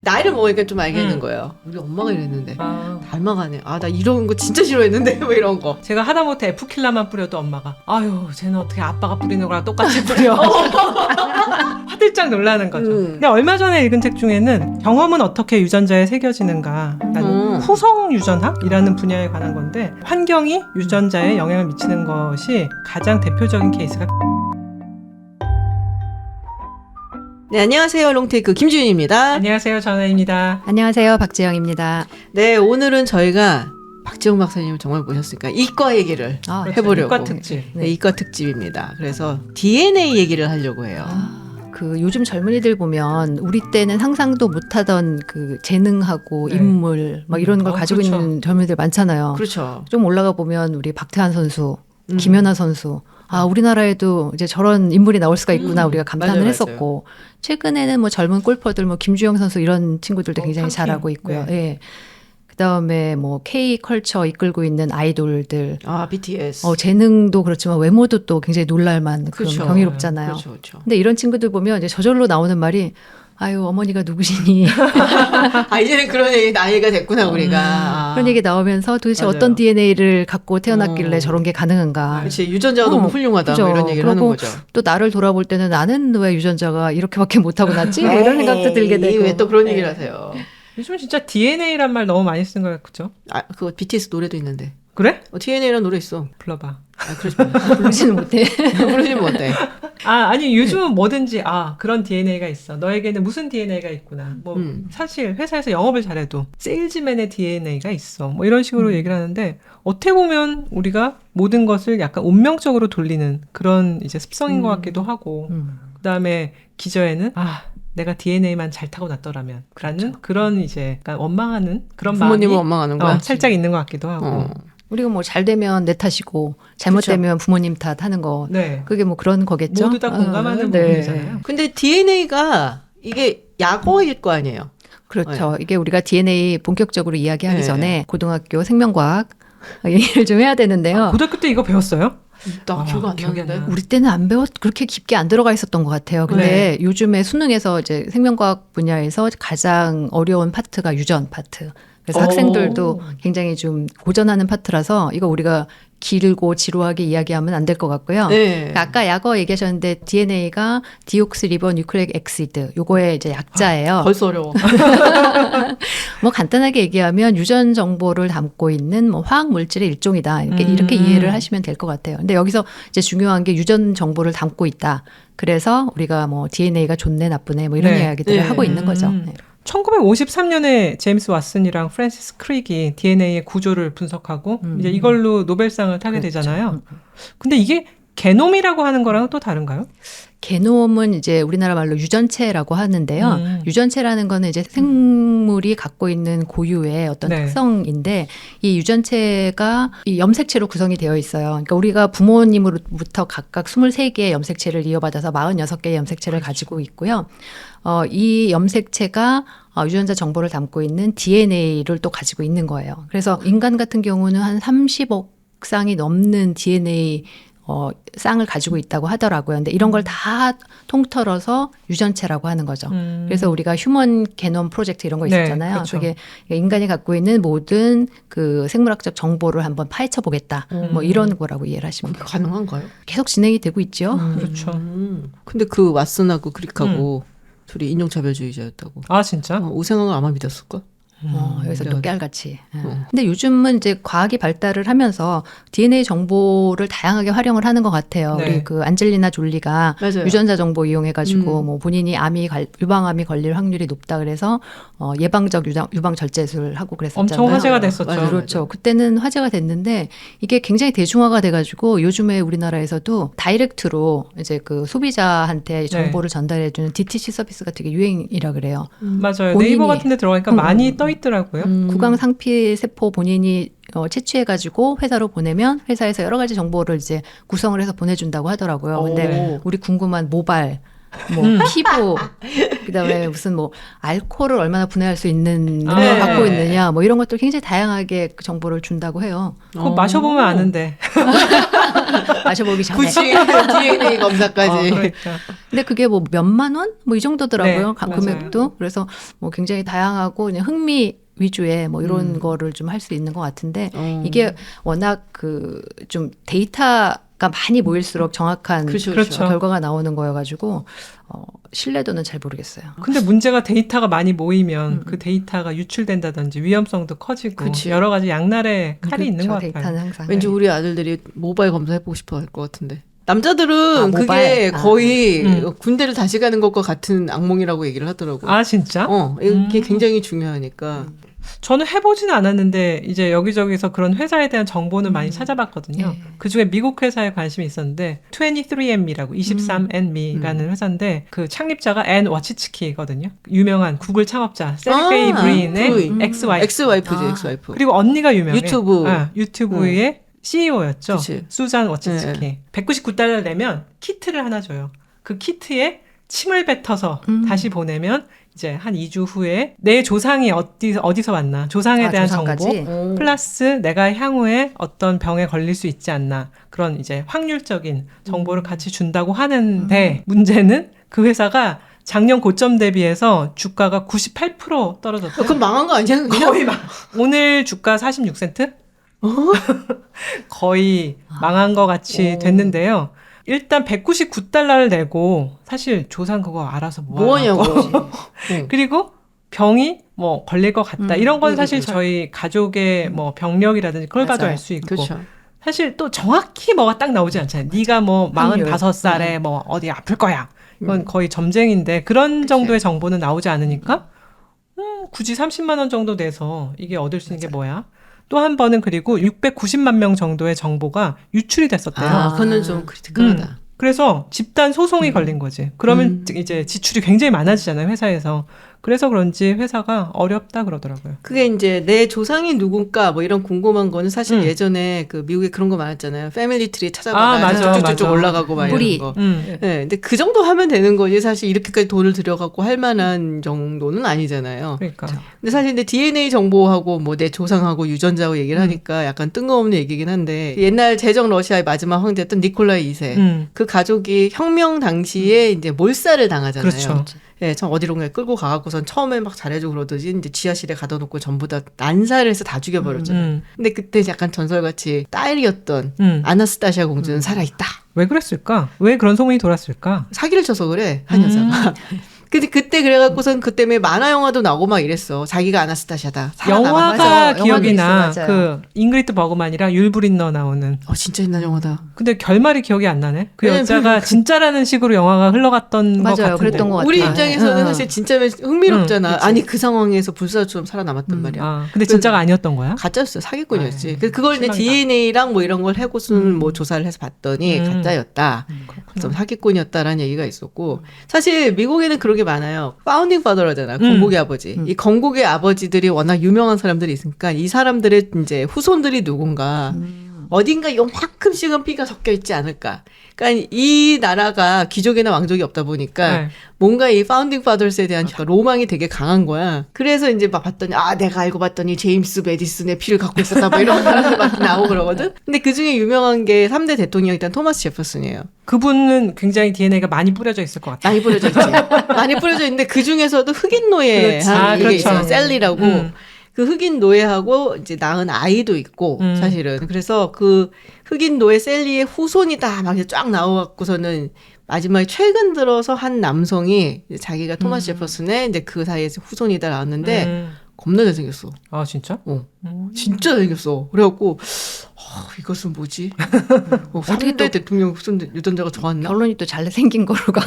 나이를 먹으니까 좀 알겠는 거예요. 우리 엄마가 이랬는데 닮아가네. 나 이런 거 진짜 싫어했는데 뭐 이런 거. 제가 하다못해 에프킬라만 뿌려도 엄마가 아유 쟤는 어떻게 아빠가 뿌리는 거랑 똑같이 뿌려. 화들짝 놀라는 거죠. 근데 얼마 전에 읽은 책 중에는 경험은 어떻게 유전자에 새겨지는가라는 후성 유전학이라는 분야에 관한 건데 환경이 유전자에 영향을 미치는 것이 가장 대표적인 케이스가 네, 안녕하세요. 롱테이크 김지윤입니다. 안녕하세요. 전화입니다. 안녕하세요. 박지영입니다. 네, 오늘은 저희가 박지영 박사님을 정말 모셨으니까 이과 얘기를 해보려고. 이과 특집. 네, 이과 특집입니다. 그래서 DNA 얘기를 하려고 해요. 그 요즘 젊은이들 보면 우리 때는 상상도 못하던 그 재능하고 네. 인물 막 이런 걸 가지고 그렇죠. 있는 젊은이들 많잖아요. 그렇죠. 좀 올라가 보면 우리 박태환 선수, 김연아 선수, 우리나라에도 이제 저런 인물이 나올 수가 있구나 우리가 감탄을 맞아요, 했었고 최근에는 뭐 젊은 골퍼들 뭐 김주영 선수 이런 친구들도 굉장히 탐킹. 잘하고 있고요. 네. 예. 그다음에 뭐 K 컬처 이끌고 있는 아이돌들 BTS. 재능도 그렇지만 외모도 또 굉장히 놀랄만 그렇죠. 경이롭잖아요. 그렇죠, 그렇죠. 근데 이런 친구들 보면 이제 저절로 나오는 말이 아유 어머니가 누구시니 이제는 그런 얘기 나이가 됐구나 우리가. 그런 얘기 나오면서 도대체 맞아요. 어떤 DNA를 갖고 태어났길래 저런 게 가능한가. 그렇지, 유전자가 너무 훌륭하다. 뭐 그죠. 이런 얘기를 하는 그러고 거죠. 또 나를 돌아볼 때는 나는 왜 유전자가 이렇게밖에 못하고 났지? 뭐 이런 생각도 들게 되고. 왜 또 그런 얘기를 하세요? 요즘 진짜 DNA란 말 너무 많이 쓰는 것 같죠? 그거 BTS 노래도 있는데. 그래? DNA라는 노래 있어. 불러봐. 그러지 마. 부르지는 못해. 부르지는 못해. 아니 요즘은 뭐든지 그런 DNA가 있어. 너에게는 무슨 DNA가 있구나. 뭐 사실 회사에서 영업을 잘해도 세일즈맨의 DNA가 있어. 뭐 이런 식으로 얘기를 하는데 어떻게 보면 우리가 모든 것을 약간 운명적으로 돌리는 그런 이제 습성인 것 같기도 하고 그다음에 기저에는 내가 DNA만 잘 타고났더라면 라는 그런 이제 약간 원망하는 그런 부모님을 마음이 원망하는 거야. 살짝 있는 것 같기도 하고 우리가 뭐 잘 되면 내 탓이고 잘못되면 부모님 탓 하는 거. 네. 그게 뭐 그런 거겠죠. 모두 다 공감하는 네. 부분이잖아요. 근데 DNA가 이게 약어일 거 아니에요? 그렇죠. 이게 우리가 DNA 본격적으로 이야기하기 네. 전에 고등학교 생명과학 얘기를 좀 해야 되는데요. 고등학교 때 이거 배웠어요? 나 기억이 안 나는데. 우리 때는 안 그렇게 깊게 안 들어가 있었던 것 같아요. 근데 요즘에 수능에서 이제 생명과학 분야에서 가장 어려운 파트가 유전 파트. 그래서 학생들도 굉장히 좀 고전하는 파트라서 이거 우리가 길고 지루하게 이야기하면 안 될 것 같고요. 네. 그러니까 아까 약어 얘기하셨는데 DNA가 디옥스리보 뉴클레익 엑시드 요거의 이제 약자예요. 벌써 어려워. 뭐 간단하게 얘기하면 유전 정보를 담고 있는 뭐 화학 물질의 일종이다. 이렇게 이해를 하시면 될 것 같아요. 근데 여기서 이제 중요한 게 유전 정보를 담고 있다. 그래서 우리가 뭐 DNA가 좋네 나쁘네 뭐 이런 네. 이야기들을 하고 있는 거죠. 네. 1953년에 제임스 왓슨이랑 프랜시스 크릭이 DNA의 구조를 분석하고 이제 이걸로 노벨상을 타게 되잖아요. 근데 이게 게놈이라고 하는 거랑은 또 다른가요? 게놈은 이제 우리나라 말로 유전체라고 하는데요. 유전체라는 거는 이제 생물이 갖고 있는 고유의 어떤 네. 특성인데 이 유전체가 이 염색체로 구성이 되어 있어요. 그러니까 우리가 부모님으로부터 각각 23개의 염색체를 이어받아서 46개의 염색체를 가지고 있고요. 이 염색체가 유전자 정보를 담고 있는 DNA를 또 가지고 있는 거예요. 그래서 인간 같은 경우는 한 30억 쌍이 넘는 DNA 쌍을 가지고 있다고 하더라고요. 근데 이런 걸 다 통틀어서 유전체라고 하는 거죠. 그래서 우리가 휴먼 게놈 프로젝트 이런 거 있었잖아요. 네, 그렇죠. 그게 인간이 갖고 있는 모든 그 생물학적 정보를 한번 파헤쳐 보겠다. 뭐 이런 거라고 이해를 하시면 돼요. 가능한가요? 계속 진행이 되고 있죠. 그렇죠. 근데 그 왓슨하고 그릭하고 둘이 인종차별주의자였다고. 아 진짜? 오생각을 아마 믿었을까? 여기서 또 깨알같이. 근데 요즘은 이제 과학이 발달을 하면서 DNA 정보를 다양하게 활용을 하는 것 같아요. 네. 우리 그 안젤리나 졸리가 맞아요. 유전자 정보 이용해가지고 뭐 본인이 유방암이 걸릴 확률이 높다 그래서 예방적 유방 절제술을 하고 그랬었잖아요. 엄청 화제가 됐었죠. 맞아요. 그렇죠. 그때는 화제가 됐는데 이게 굉장히 대중화가 돼가지고 요즘에 우리나라에서도 다이렉트로 이제 그 소비자한테 정보를 전달해주는 DTC 서비스가 되게 유행이라 그래요. 맞아요. 본인이- 네이버 같은 데 들어가니까 많이 떠 있더라고요. 구강 상피 세포 본인이 채취해가지고 회사로 보내면 회사에서 여러 가지 정보를 이제 구성을 해서 보내준다고 하더라고요. 근데 우리 궁금한 모발 뭐 피부, 그다음에 무슨 뭐 알코올을 얼마나 분해할 수 있는 능력을 네. 갖고 있느냐, 뭐 이런 것들 굉장히 다양하게 그 정보를 준다고 해요. 그거 마셔보면 아는데. 마셔보기 전에. 굳이 DNA 검사까지. 그러니까. 근데 그게 뭐 몇만 원? 뭐 이 정도더라고요. 네, 맞아요. 금액도. 그래서 뭐 굉장히 다양하고 그냥 흥미 위주의 뭐 이런 거를 좀 할 수 있는 것 같은데 이게 워낙 그 좀 데이터가 많이 모일수록 정확한 그렇죠. 결과가 나오는 거여가지고 신뢰도는 잘 모르겠어요. 근데 문제가 데이터가 많이 모이면 그 데이터가 유출된다든지 위험성도 커지고 그치. 여러 가지 양날의 칼이 있는 것 같아요. 데이터는 항상. 왠지 우리 아들들이 모바일 검사 해보고 싶어 할 것 같은데. 남자들은 그게 모바일. 거의 군대를 다시 가는 것과 같은 악몽이라고 얘기를 하더라고요. 아 진짜? 이게 굉장히 중요하니까. 저는 해보지는 않았는데 이제 여기저기서 그런 회사에 대한 정보는 많이 찾아봤거든요. 네. 그중에 미국 회사에 관심이 있었는데 23andMe라고 23andMe라는 회사인데 그 창립자가 앤 와치츠키거든요. 유명한 구글 창업자 세르게이 브린의 브린. 엑스와이프. 엑스와이프지, 아. 엑스와이프. 그리고 언니가 유명해. 유튜브. 유튜브의 CEO였죠. 그치. 수잔 워치츠키. 199달러 내면 키트를 하나 줘요. 그 키트에 침을 뱉어서 다시 보내면 이제 한 2주 후에 내 조상이 어디서 왔나 조상에 대한 조상까지? 정보 플러스 내가 향후에 어떤 병에 걸릴 수 있지 않나 그런 이제 확률적인 정보를 같이 준다고 하는데 문제는 그 회사가 작년 고점 대비해서 주가가 98% 떨어졌대요. 그럼 망한 거 아니야? 그냥? 거의 오늘 주가 46센트? 거의 망한 것 같이 됐는데요. 일단 199달러를 내고 사실 조상 그거 알아서 뭐하냐고. 그리고 병이 뭐 걸릴 것 같다. 이런 건 사실 그렇죠. 저희 가족의 뭐 병력이라든지 그걸 봐도 맞아요. 알 수 있고 그렇죠. 사실 또 정확히 뭐가 딱 나오지 않잖아요. 네가 뭐 확률. 45살에 뭐 어디 아플 거야. 이건 거의 점쟁인데 그런 정도의 정보는 나오지 않으니까 굳이 30만 원 정도 내서 이게 얻을 수 있는 게 뭐야? 또 한 번은 그리고 690만 명 정도의 정보가 유출이 됐었대요. 그거는 좀 크리티컬하다. 그래서 집단 소송이 걸린 거지. 그러면 이제 지출이 굉장히 많아지잖아요, 회사에서. 그래서 그런지 회사가 어렵다 그러더라고요. 그게 이제 내 조상이 누군가 뭐 이런 궁금한 거는 사실 예전에 그 미국에 그런 거 많았잖아요. 패밀리 트리 찾아봐야 맞아, 쭉쭉쭉 맞아. 올라가고 막 뿌리. 이런 거. 네, 근데 그 정도 하면 되는 거지. 사실 이렇게까지 돈을 들여갖고 할 만한 정도는 아니잖아요. 그러니까. 근데 사실 근데 DNA 정보하고 뭐 내 조상하고 유전자하고 얘기를 하니까 약간 뜬금없는 얘기긴 한데 옛날 제정 러시아의 마지막 황제였던 니콜라이 2세 그 가족이 혁명 당시에 이제 몰살을 당하잖아요. 그렇죠. 예, 참 어디론가 끌고 가갖고선 처음에 막 잘해주고 그러더니 이제 지하실에 가둬놓고 전부 다 난사를 해서 다 죽여버렸잖아요. 근데 그때 약간 전설같이 딸이었던 아나스타시아 공주는 살아있다. 왜 그랬을까? 왜 그런 소문이 돌았을까? 사기를 쳐서 그래, 한 여자가. 근데 그때 그래갖고선 그 때문에 만화 영화도 나오고 막 이랬어. 자기가 아나스타샤다. 영화가 맞아요. 기억이 나. 영화도 있어, 맞아요. 그 잉그리드 버그만이랑 율브린너 나오는. 진짜 옛날 영화다. 근데 결말이 기억이 안 나네. 그 왜냐면 여자가 진짜라는 식으로 영화가 흘러갔던 것 맞아요. 같은데. 그랬던 것 같아요. 우리 입장에서는 사실 진짜면 흥미롭잖아. 그치. 아니 그 상황에서 불사조처럼 살아남았단 말이야. 근데 진짜가 아니었던 거야? 가짜였어. 사기꾼이었지. 아유, 그래서 그걸 이제 실망이다. DNA랑 뭐 이런 걸 해고선 뭐 조사를 해서 봤더니 가짜였다. 좀 사기꾼이었다라는 얘기가 있었고 사실 미국에는 그런 게 많아요. 파운딩 파더라잖아. 건국의 아버지. 이 건국의 아버지들이 워낙 유명한 사람들이 있으니까 이 사람들의 이제 후손들이 누군가 어딘가 요만큼씩은 피가 섞여 있지 않을까. 그러니까 이 나라가 귀족이나 왕족이 없다 보니까 네. 뭔가 이 파운딩 파더스에 대한 로망이 되게 강한 거야. 그래서 이제 막 봤더니 내가 알고 봤더니 제임스 메디슨의 피를 갖고 있었다 뭐 이런 사람들 막 나오고 그러거든. 근데 그중에 유명한 게 3대 대통령이 일단 토마스 제퍼슨이에요. 그분은 굉장히 DNA가 많이 뿌려져 있을 것 같아요. 많이 뿌려져 있지. 많이 뿌려져 있는데 그 중에서도 흑인 노예 한 이게 있어요. 셀리라고. 그 흑인 노예하고 이제 낳은 아이도 있고 사실은 그래서 그 흑인 노예 셀리의 후손이다 막 이렇게 쫙 나와갖고서는 마지막에 최근 들어서 한 남성이 이제 자기가 토마스 제퍼슨의 이제 그 사이에서 후손이다 나왔는데 겁나 잘생겼어. 아 진짜? 진짜 잘생겼어. 그래갖고 이것은 뭐지? 어떻게 3대 대통령 후손 유전자가 좋았나? 결론이 또 잘생긴 거로 가.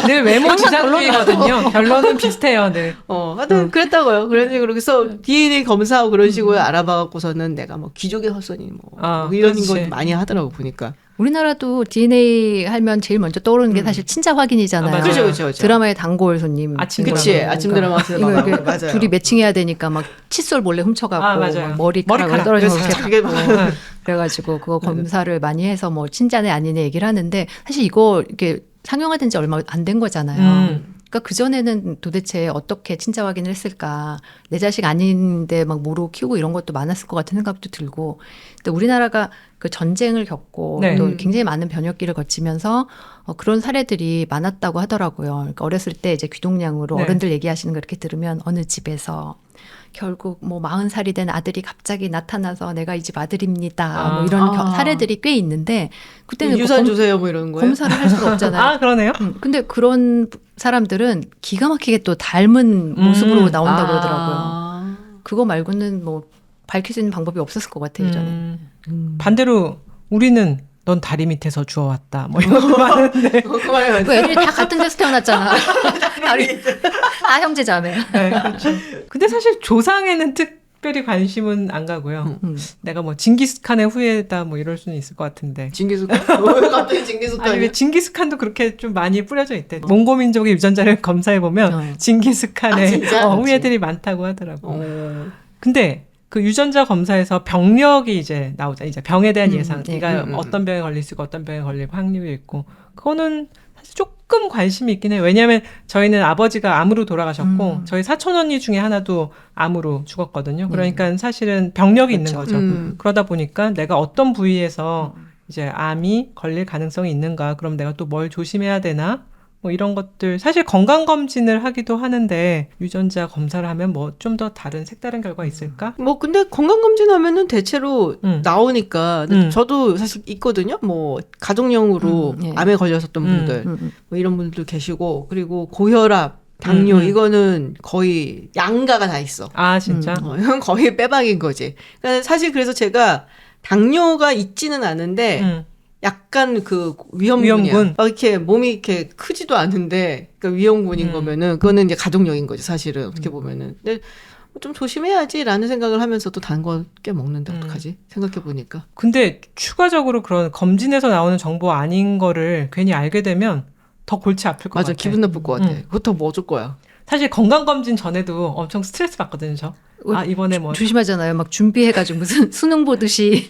늘 외모 지상주의거든요. 결론은 비슷해요. 늘. 하여튼 그랬다고요. 그런 식으로 그래서 DNA 검사하고 그런 식으로 알아봐갖고서는 내가 뭐 귀족의 후손이 뭐 이런 그렇지. 거 많이 하더라고 보니까. 우리나라도 DNA 하면 제일 먼저 떠오르는 게 사실 친자 확인이잖아요. 맞아요. 그렇죠. 드라마의 단골 손님. 아침 그치. 드라마. 아침 드라마에서 이거 막 이렇게 맞아요. 둘이 매칭해야 되니까 막 칫솔 몰래 훔쳐가고 맞아요. 막 머리카락을 떨어져서 그래서 이렇게 자기가 그래가지고 그거 검사를 많이 해서 뭐 친자네 아니네 얘기를 하는데 사실 이거 이렇게 상용화된 지 얼마 안 된 거잖아요. 그러니까 그전에는 도대체 어떻게 친자 확인을 했을까. 내 자식 아닌데 막 모르고 키우고 이런 것도 많았을 것 같은 생각도 들고. 근데 우리나라가 그 전쟁을 겪고 네. 또 굉장히 많은 변혁기를 거치면서 그런 사례들이 많았다고 하더라고요. 그러니까 어렸을 때 이제 귀동냥으로 네. 어른들 얘기하시는 거 이렇게 들으면 어느 집에서 결국 뭐 40살이 된 아들이 갑자기 나타나서 내가 이 집 아들입니다. 뭐 이런 사례들이 꽤 있는데 그때는 유산 주세요 뭐 이런 거예요. 검사를 할 수가 없잖아요. 아, 그러네요. 근데 그런 사람들은 기가 막히게 또 닮은 모습으로 나온다고 그러더라고요. 그거 말고는 뭐 밝힐 수 있는 방법이 없었을 것 같아요, 저는. 반대로 우리는 넌 다리 밑에서 주워왔다. 뭐 이런 것도 많은데. 그 애들이 다 같은 데서 태어났잖아. 다 형제 자매. 네, 그렇죠. 근데 사실 조상에는 특별히 관심은 안 가고요. 내가 뭐 징기스칸의 후예다 뭐 이럴 수는 있을 것 같은데. 징기스칸? 왜 갑자기 징기스칸이? 아니 왜 징기스칸도 그렇게 좀 많이 뿌려져 있대. 몽고 민족의 유전자를 검사해 보면 징기스칸의 후예들이 많다고 하더라고. 근데 그 유전자 검사에서 병력이 이제 나오자. 이제 병에 대한 예상. 네가 어떤 병에 걸릴 수 있고 어떤 병에 걸릴 확률이 있고. 그거는 사실 조금 관심이 있긴 해요. 왜냐하면 저희는 아버지가 암으로 돌아가셨고 저희 사촌 언니 중에 하나도 암으로 죽었거든요. 그러니까 사실은 병력이 그렇죠. 있는 거죠. 그러다 보니까 내가 어떤 부위에서 이제 암이 걸릴 가능성이 있는가. 그럼 내가 또 뭘 조심해야 되나? 뭐 이런 것들 사실 건강검진을 하기도 하는데 유전자 검사를 하면 뭐 좀 더 다른 색다른 결과 있을까? 뭐 근데 건강검진 하면은 대체로 나오니까 근데 저도 사실 있거든요. 뭐 가족용으로 예. 암에 걸렸었던 분들 뭐 이런 분들도 계시고 그리고 고혈압, 당뇨 이거는 거의 양가가 다 있어. 아 진짜? 이건 거의 빼박인 거지. 그러니까 사실 그래서 제가 당뇨가 있지는 않은데 약간 그 위험군이야. 위험군? 막 이렇게 몸이 이렇게 크지도 않은데 그러니까 위험군인 거면은 그거는 이제 가족력인 거지 사실은 어떻게 보면은. 근데 좀 조심해야지라는 생각을 하면서도 단 거 꽤 먹는데 어떡하지? 생각해 보니까. 근데 추가적으로 그런 검진에서 나오는 정보 아닌 거를 괜히 알게 되면 더 골치 아플 것 맞아, 같아. 기분 나쁠 것 같아. 그렇다고 뭐 어쩔 거야. 사실 건강검진 전에도 엄청 스트레스 받거든요, 저. 아, 이번에 뭐. 조심하잖아요. 막 준비해가지고 무슨 수능 보듯이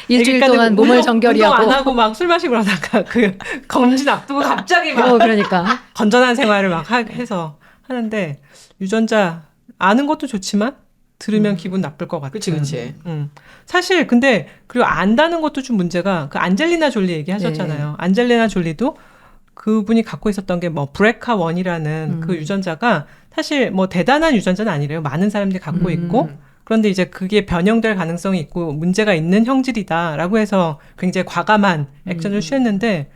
일주일 그러니까 동안 몸을 운동 정결히하고. 안 하고 막 술 마시고 그러다가 그 검진 앞두고 갑자기 막 그러니까. 건전한 생활을 막 해서 하는데 유전자 아는 것도 좋지만 들으면 기분 나쁠 것 같아. 그치. 사실 근데 그리고 안다는 것도 좀 문제가 그 안젤리나 졸리 얘기하셨잖아요. 네. 안젤리나 졸리도 그분이 갖고 있었던 게 뭐 브레카1이라는 그 유전자가 사실 뭐 대단한 유전자는 아니래요. 많은 사람들이 갖고 있고 그런데 이제 그게 변형될 가능성이 있고 문제가 있는 형질이다라고 해서 굉장히 과감한 액션을 취했는데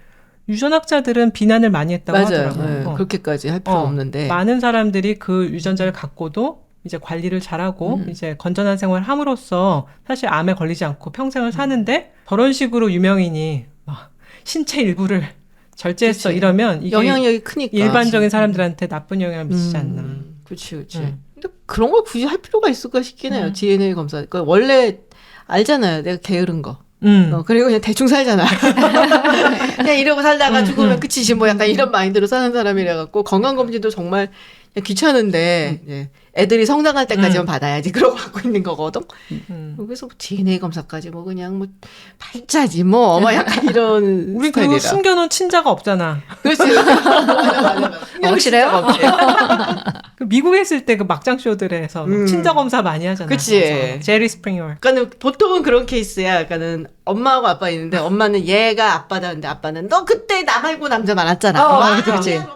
유전학자들은 비난을 많이 했다고 맞아요. 하더라고요. 네, 그렇게까지 할 필요 없는데. 많은 사람들이 그 유전자를 갖고도 이제 관리를 잘하고 이제 건전한 생활을 함으로써 사실 암에 걸리지 않고 평생을 사는데 저런 식으로 유명인이 막 신체 일부를 절제했어 그치. 이러면 이게 영향력이 크니까. 일반적인 사람들한테 나쁜 영향을 미치지 않나. 그치. 근데 그런 걸 굳이 할 필요가 있을까 싶긴 해요. DNA 검사. 그러니까 원래 알잖아요. 내가 게으른 거. 그리고 그냥 대충 살잖아. 그냥 이러고 살다가 죽으면 끝이지 뭐 약간 이런 마인드로 사는 사람이라 갖고 건강검진도 정말 그냥 귀찮은데 이제 애들이 성장할 때까지만 받아야지 그러고 갖고 있는 거거든. 그래서 뭐 DNA 검사까지 뭐 그냥 뭐 팔자지 뭐 약간 이런 우리 그 스타일이라. 숨겨놓은 친자가 없잖아. 그렇지. 맞아. 확실해요? 그 미국에 있을 때 그 막장 쇼들에서 친자 검사 많이 하잖아. 그치. 그래서 제리 스프링어. 그러니까는 보통은 그런 케이스야. 그러니까는 엄마하고 아빠 있는데 엄마는 얘가 아빠다 근데 아빠는 너 그때 나 말고 남자 많았잖아. 막 그치. 막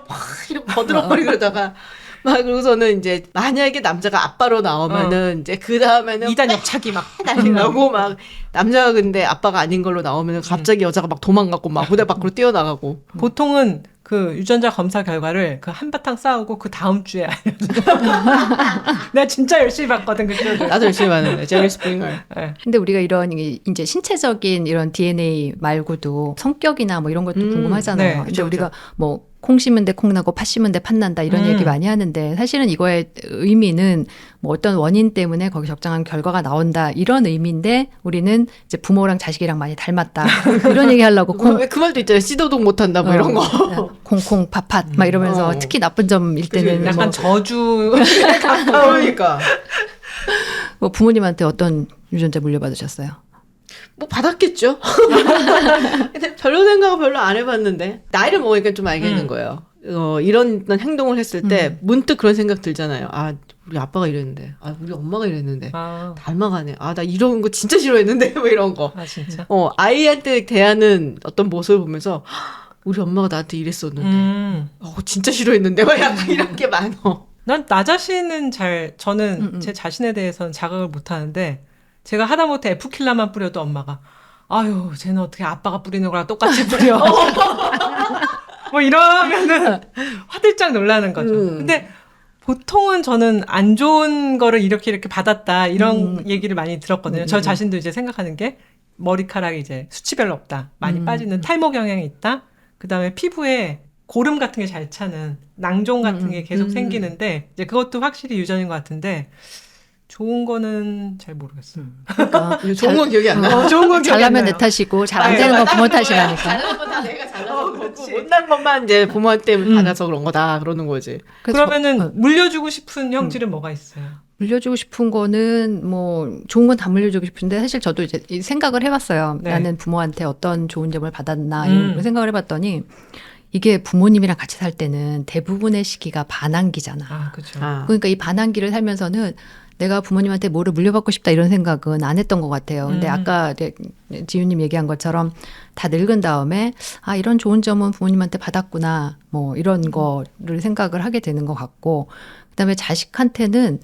이렇게 버드럭거리고 그러다가 막 그러고서는 이제 만약에 남자가 아빠로 나오면은 이제 그 다음에는 이단 역차기 막 난리 나고 막 남자가 근데 아빠가 아닌 걸로 나오면은 갑자기 여자가 막 도망가고 막 무대 밖으로 뛰어나가고. 보통은 그 유전자 검사 결과를 그 한바탕 싸우고 그 다음 주에 알려줘. 내가 진짜 열심히 봤거든 그 쇼를. 나도 열심히 봤는데 제리 스프링어. 네. 근데 우리가 이런 이제 신체적인 이런 DNA 말고도 성격이나 뭐 이런 것도 궁금하잖아요. 네, 근데 그쵸, 우리가 뭐 콩 심은 데 콩 나고 팥 심은 데 팥 난다 이런 얘기 많이 하는데 사실은 이거의 의미는 뭐 어떤 원인 때문에 거기 적정한 결과가 나온다 이런 의미인데 우리는 이제 부모랑 자식이랑 많이 닮았다 이런 얘기 하려고 왜 그 말도 있잖아요. 씨도독 못한다 뭐 이런 거. 콩콩 팥팥 막 이러면서 특히 나쁜 점일 때는 약간 뭐, 저주 가까우니까. 뭐 부모님한테 어떤 유전자 물려받으셨어요? 뭐 받았겠죠. 근데 별로 생각을 별로 안 해봤는데 나이를 먹으니까 좀 알겠는 거예요. 이런 행동을 했을 때 문득 그런 생각 들잖아요. 아, 우리 아빠가 이랬는데, 아, 우리 엄마가 이랬는데, 닮아가네. 아, 나 이런 거 진짜 싫어했는데, 뭐 이런 거. 아, 진짜? 아이한테 대하는 어떤 모습을 보면서 우리 엄마가 나한테 이랬었는데, 진짜 싫어했는데, 막 약간 이런 게 많어. 난 나 자신은 저는 제 자신에 대해서는 자각을 못 하는데, 제가 하다못해 F킬라만 뿌려도 엄마가, 아유, 쟤는 어떻게 아빠가 뿌리는 거랑 똑같이 뿌려. 뭐 이러면은 화들짝 놀라는 거죠. 근데 보통은 저는 안 좋은 거를 이렇게 받았다, 이런 얘기를 많이 들었거든요. 저 자신도 이제 생각하는 게, 머리카락이 이제 수치 별로 없다. 많이 빠지는 탈모 경향이 있다. 그 다음에 피부에 고름 같은 게 잘 차는 낭종 같은 게 계속 생기는데, 이제 그것도 확실히 유전인 것 같은데, 좋은 거는 잘 모르겠어요. 그러니까 좋은 건 기억이 안 나. 좋은 건 기억이 안 잘나면 나요. 내 탓이고 잘 안 되는 건 부모 탓이라니까. 잘나는 건 다 내가 잘나서 그렇지. 못난 것만 이제 부모한테 받아서 그런 거다 그러는 거지. 그러면은 물려주고 싶은 형질은 뭐가 있어요? 물려주고 싶은 거는 뭐 좋은 건 다 물려주고 싶은데 사실 저도 이제 이 생각을 해봤어요. 네. 나는 부모한테 어떤 좋은 점을 받았나 이런 걸 생각을 해봤더니 이게 부모님이랑 같이 살 때는 대부분의 시기가 반항기잖아. 아, 그렇죠. 그러니까 이 반항기를 살면서는 내가 부모님한테 뭐를 물려받고 싶다 이런 생각은 안 했던 것 같아요. 근데 아까 이제 지윤님 얘기한 것처럼 다 늙은 다음에 아 이런 좋은 점은 부모님한테 받았구나 뭐 이런 거를 생각을 하게 되는 것 같고 그다음에 자식한테는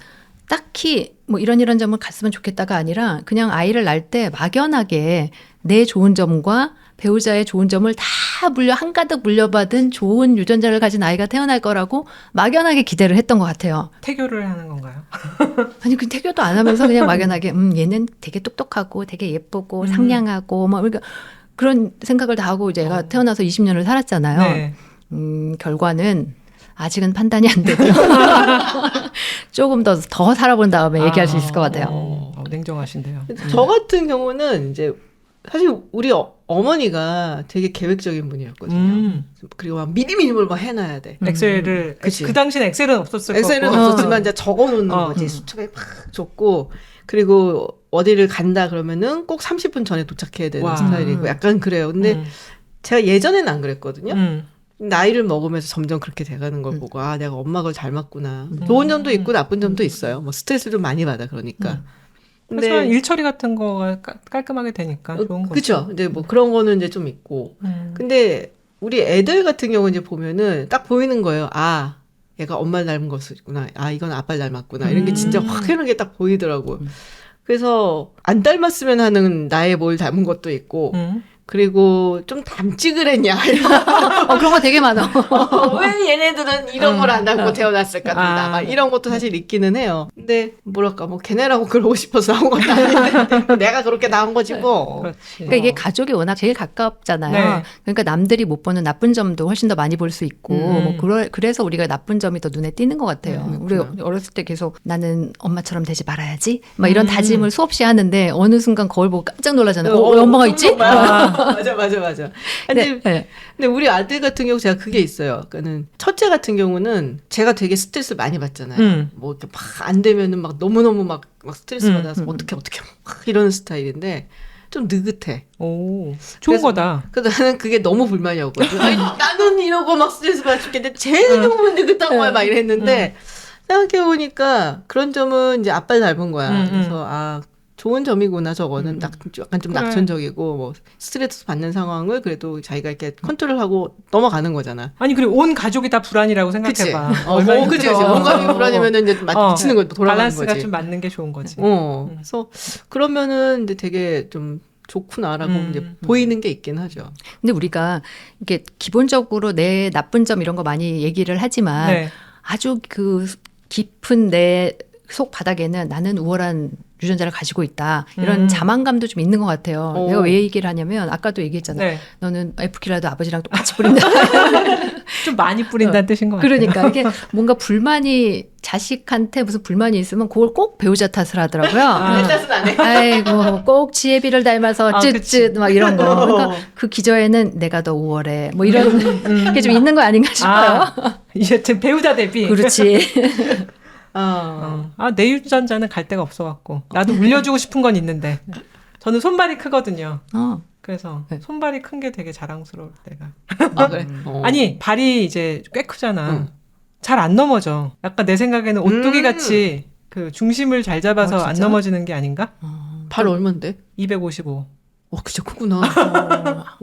딱히 뭐 이런 점을 갔으면 좋겠다가 아니라 그냥 아이를 낳을 때 막연하게 내 좋은 점과 배우자의 좋은 점을 다 한가득 물려받은 좋은 유전자를 가진 아이가 태어날 거라고 막연하게 기대를 했던 것 같아요. 태교를 하는 건가요? 아니 그 태교도 안 하면서 그냥 막연하게 얘는 되게 똑똑하고 되게 예쁘고 상냥하고 뭐 그러니까 그런 생각을 다 하고 이제 애가 태어나서 20년을 살았잖아요. 네. 결과는 아직은 판단이 안 되고요. 조금 더 살아본 다음에 얘기할 수 있을 것 같아요. 냉정하신데요. 저 같은 경우는 이제 사실 우리 어머니가 되게 계획적인 분이었거든요. 그리고 막 미리미리 뭘 막 해놔야 돼. 엑셀을 그치. 그 당시는 엑셀은 없었을 거고. 엑셀은 없었지만 이제 적어놓는 거지. 수첩에 막 줬고 그리고 어디를 간다 그러면은 꼭 30분 전에 도착해야 되는 와. 스타일이고 약간 그래요. 근데 제가 예전에는 안 그랬거든요. 나이를 먹으면서 점점 그렇게 돼가는 걸 보고 아 내가 엄마 걸 잘 맞구나. 좋은 점도 있고 나쁜 점도 있어요. 뭐 스트레스를 좀 많이 받아 그러니까. 하지만 일 처리 같은 거가 깔끔하게 되니까 좋은 거죠. 그렇죠. 근데 뭐 그런 거는 이제 좀 있고. 근데 우리 애들 같은 경우 이제 보면은 딱 보이는 거예요. 아, 얘가 엄마를 닮은 것이구나. 아, 이건 아빠를 닮았구나. 이런 게 진짜 확 이런 게 딱 보이더라고요. 그래서 안 닮았으면 하는 나의 뭘 닮은 것도 있고. 그리고 좀 닮지 그랬냐. 그런 거 되게 많아. 왜 얘네들은 이런 걸 안 닮고 태어났을까? 막 이런 것도 사실 있기는 해요. 근데 뭐랄까 뭐 걔네라고 그러고 싶어서 나온 건 아닌데 내가 그렇게 나온 거지 뭐. 그렇지. 그러니까 이게 가족이 워낙 제일 가깝잖아요. 네. 그러니까 남들이 못 보는 나쁜 점도 훨씬 더 많이 볼 수 있고 뭐 그래서 우리가 나쁜 점이 더 눈에 띄는 것 같아요. 우리 어렸을 때 계속 나는 엄마처럼 되지 말아야지 막 이런 다짐을 수없이 하는데 어느 순간 거울 보고 깜짝 놀라잖아요. 왜 엄마가 있지? 맞아. 근데 우리 아들 같은 경우 제가 그게 있어요. 그러니까는 첫째 같은 경우는 제가 되게 스트레스 많이 받잖아요. 뭐 이렇게 막 안 되면은 막 너무너무 막 스트레스 받아서 어떻게 막 이러는 스타일인데 좀 느긋해. 오, 좋은 거다. 그래서 나는 그게 너무 불만이었거든. 아니, 나는 이러고 막 스트레스 받아 죽겠는데 쟤는 너무 느긋한 거야 막 이랬는데 생각해보니까 그런 점은 이제 아빠를 닮은 거야. 그래서 아 좋은 점이구나 저거는 약간 좀 낙천적이고 뭐 스트레스 받는 상황을 그래도 자기가 이렇게 컨트롤하고 넘어가는 거잖아. 아니 그리고 온 가족이 다 불안이라고 생각해봐. 그치. 뭔 가족이 불안이면은 이제 미치는 거 돌아가는 밸런스가 거지. 좀 맞는 게 좋은 거지. 그래서 그러면은 이제 되게 좀 좋구나라고 이제 보이는 게 있긴 하죠. 근데 우리가 이게 기본적으로 내 나쁜 점 이런 거 많이 얘기를 하지만 네. 아주 그 깊은 내 속 바닥에는 나는 우월한 유전자를 가지고 있다. 이런 자만감도 좀 있는 것 같아요. 내가 왜 얘기를 하냐면 아까도 얘기했잖아. 네. 너는 F킬라도 아버지랑 똑같이 뿌린다. 좀 많이 뿌린다는 뜻인 것 같아요. 그러니까 이게 뭔가 불만이 자식한테 무슨 불만이 있으면 그걸 꼭 배우자 탓을 하더라고요. 내 탓은 안 해. 아이고 꼭 지혜비를 닮아서 쯧쯧 막 이런 거. 그러니까 그 기저에는 내가 더 우월해. 뭐 이런 게 좀 있는 거 아닌가 싶어요. 이제 지금 배우자 대비. 그렇지. 내 유전자는 갈 데가 없어갖고 나도 물려주고 싶은 건 있는데 저는 손발이 크거든요. 그래서 네. 손발이 큰 게 되게 자랑스러울 때가. 아, 그래? 아니 발이 이제 꽤 크잖아. 잘 안 넘어져. 약간 내 생각에는 오뚜기 같이 그 중심을 잘 잡아서 안 진짜? 넘어지는 게 아닌가? 발 얼만데? 255. 진짜 크구나.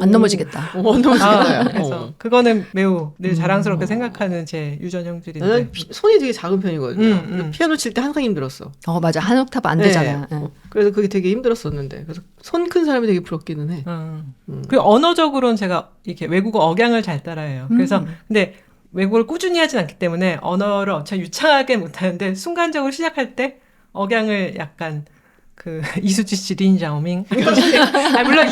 안 넘어지겠다. 안 넘어지겠다. 그래서 그거는 매우 늘 자랑스럽게 생각하는 제 유전 형질인데. 나는 손이 되게 작은 편이거든요. 음. 피아노 칠 때 항상 힘들었어. 맞아. 한 옥타브 안 네. 되잖아. 그래서 그게 되게 힘들었었는데. 그래서 손 큰 사람이 되게 부럽기는 해. 그리고 언어적으로는 제가 이렇게 외국어 억양을 잘 따라해요. 그래서 근데 외국어를 꾸준히 하진 않기 때문에 언어를 엄청 유창하게 못하는데 순간적으로 시작할 때 억양을 약간 그 이수지 씨, 린자오밍 물론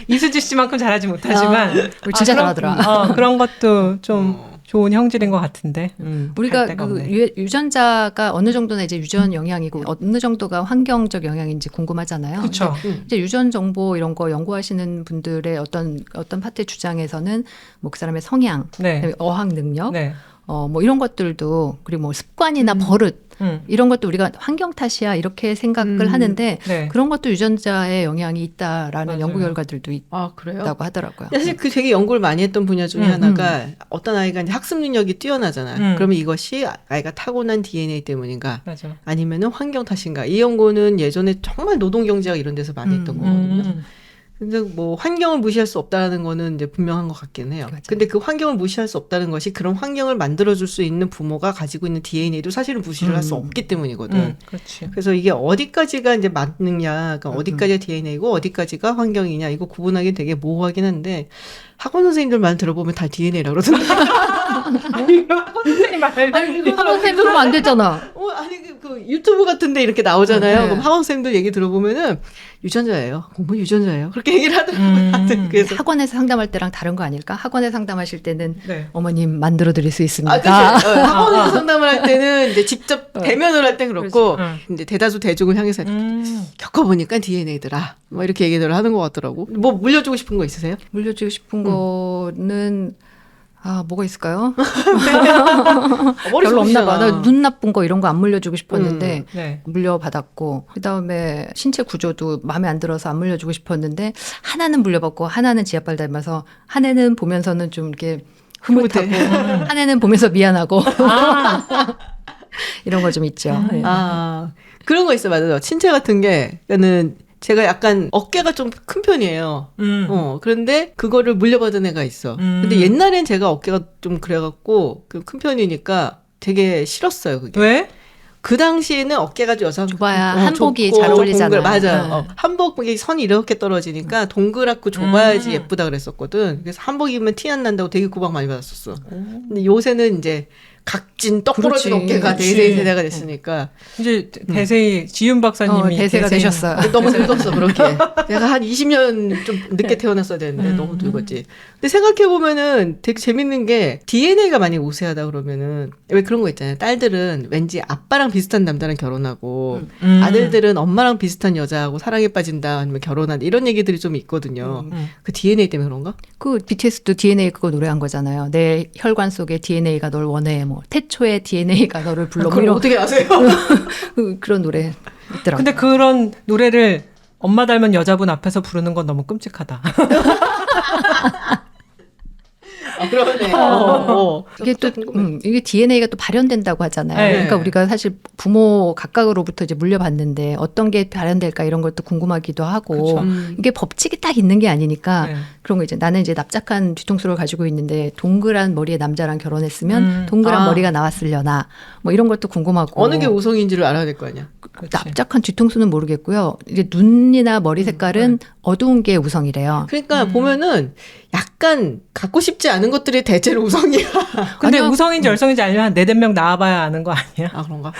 이수지 씨만큼 잘하지 못하지만 진짜 그런, 잘하더라. 그런 것도 좀 좋은 형질인 것 같은데 우리가 갈 데가 그 없네. 유전자가 어느 정도나 이제 유전 영향이고 어느 정도가 환경적 영향인지 궁금하잖아요. 그렇죠. 이제 유전 정보 이런 거 연구하시는 분들의 어떤 파트의 주장에서는 뭐 그 사람의 성향, 네. 그다음에 어학 능력, 네. 뭐 이런 것들도 그리고 뭐 습관이나 버릇 이런 것도 우리가 환경 탓이야 이렇게 생각을 하는데 네. 그런 것도 유전자의 영향이 있다라는 맞아요. 연구 결과들도 그래요? 있다고 하더라고요. 사실 그 되게 연구를 많이 했던 분야 중에 하나가 어떤 아이가 이제 학습 능력이 뛰어나잖아요. 그러면 이것이 아이가 타고난 DNA 때문인가? 맞아. 아니면은 환경 탓인가? 이 연구는 예전에 정말 노동경제학 이런 데서 많이 했던 거거든요. 근데 뭐 환경을 무시할 수 없다는 거는 이제 분명한 것 같긴 해요. 맞아요. 근데 그 환경을 무시할 수 없다는 것이 그런 환경을 만들어줄 수 있는 부모가 가지고 있는 DNA도 사실은 무시를 할 수 없기 때문이거든. 그렇지. 그래서 이게 어디까지가 이제 맞느냐, 그러니까 어디까지가 DNA고 어디까지가 환경이냐, 이거 구분하기 되게 모호하긴 한데 학원 선생님들 말 들어보면 다 DNA라고 그러던데. 선생님 말. 학원생님 그러면 안 되잖아. 아니 그 유튜브 같은데 이렇게 나오잖아요. 네. 그럼 학원 선생님들 얘기 들어보면은 유전자예요. 공부 유전자예요. 그렇게 얘기를 하더라고요. 그래서 학원에서 상담할 때랑 다른 거 아닐까? 학원에 상담하실 때는 네. 어머님 만들어 드릴 수 있습니다. 그치. 학원에서 상담을 할 때는 이제 직접 대면을 할 땐 그렇고, 이제 대다수 대중을 향해서 겪어보니까 DNA더라. 뭐 이렇게 얘기들을 하는 것 같더라고. 뭐 물려주고 싶은 거 있으세요? 물려주고 싶은 거는 뭐가 있을까요? 머리 별로 없나 봐. 좋으시잖아. 나 눈 나쁜 거 이런 거 안 물려주고 싶었는데 네. 물려받았고 그다음에 신체 구조도 마음에 안 들어서 안 물려주고 싶었는데 하나는 물려받고 하나는 지아빨 닮아서 한 애는 보면서는 좀 이렇게 흐뭇하고 한 애는 보면서 미안하고 이런 거 좀 있죠. 네. 그런 거 있어, 맞아요. 친체 같은 게, 그러니까는 제가 약간 어깨가 좀 큰 편이에요. 그런데 그거를 물려받은 애가 있어. 근데 옛날엔 제가 어깨가 좀 그래갖고 그 큰 편이니까 되게 싫었어요, 그게. 왜? 그 당시에는 어깨가 좀 좁아야 한복이 좁고 잘 어울리잖아요. 맞아요. 네. 한복이 선이 이렇게 떨어지니까 동그랗고 좁아야지 예쁘다 그랬었거든. 그래서 한복 입으면 티 안 난다고 되게 구박 많이 받았었어. 근데 요새는 이제 각진 떡 부러진 그렇지. 어깨가 그렇지. 대세 세대가 됐으니까 이제 대세히 지윤 박사님이 대세가 대세인- 되셨어요. 너무 늙었어 그렇게. 내가 한 20년 좀 늦게 태어났어야 되는데 너무 늙었지. 근데 생각해 보면은 되게 재밌는 게 DNA가 많이 우세하다 그러면은 왜 그런 거 있잖아요. 딸들은 왠지 아빠랑 비슷한 남자랑 결혼하고 아들들은 엄마랑 비슷한 여자하고 사랑에 빠진다 아니면 결혼한다 이런 얘기들이 좀 있거든요. 그 DNA 때문에 그런가? 그 BTS도 DNA 그거 노래한 거잖아요. 내 혈관 속에 DNA가 널 원해. 뭐 태초의 DNA가 너를 불러. 뭐 그걸 이런 어떻게 아세요? 그런 노래 있더라고요. 근데 그런 노래를 엄마 닮은 여자분 앞에서 부르는 건 너무 끔찍하다. 그러네. 이게 또 이게 DNA가 또 발현된다고 하잖아요. 네. 그러니까 우리가 사실 부모 각각으로부터 이제 물려봤는데 어떤 게 발현될까 이런 것도 궁금하기도 하고 그쵸. 이게 법칙이 딱 있는 게 아니니까 네. 그런 거 이제 나는 이제 납작한 뒤통수를 가지고 있는데 동그란 머리의 남자랑 결혼했으면 동그란 머리가 나왔으려나 뭐 이런 것도 궁금하고 어느 게 우성인지를 알아야 될 거 아니야. 그렇지. 납작한 뒤통수는 모르겠고요. 이제 눈이나 머리 색깔은 어두운 게 우성이래요. 그러니까 보면은 약간 갖고 싶지 않은 것들이 대체로 우성이야. 근데 아니요. 우성인지 열성인지 알려면 한 4-5명 나와봐야 아는 거 아니야? 아 그런가?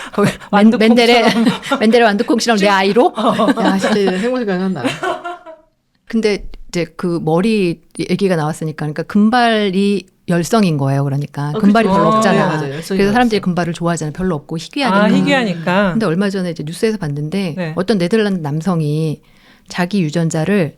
맨데레 완두콩씨랑 내 아이로? 야 진짜 생각이 안 나. 근데 이제 그 머리 얘기가 나왔으니까 그러니까 금발이 열성인 거예요. 그러니까 금발이 그쵸. 별로 없잖아. 네, 맞아요. 열성이 그래서 사람들이 없어. 금발을 좋아하잖아요. 별로 없고 희귀하니까. 희귀하니까. 근데 얼마 전에 이제 뉴스에서 봤는데 네. 어떤 네덜란드 남성이 자기 유전자를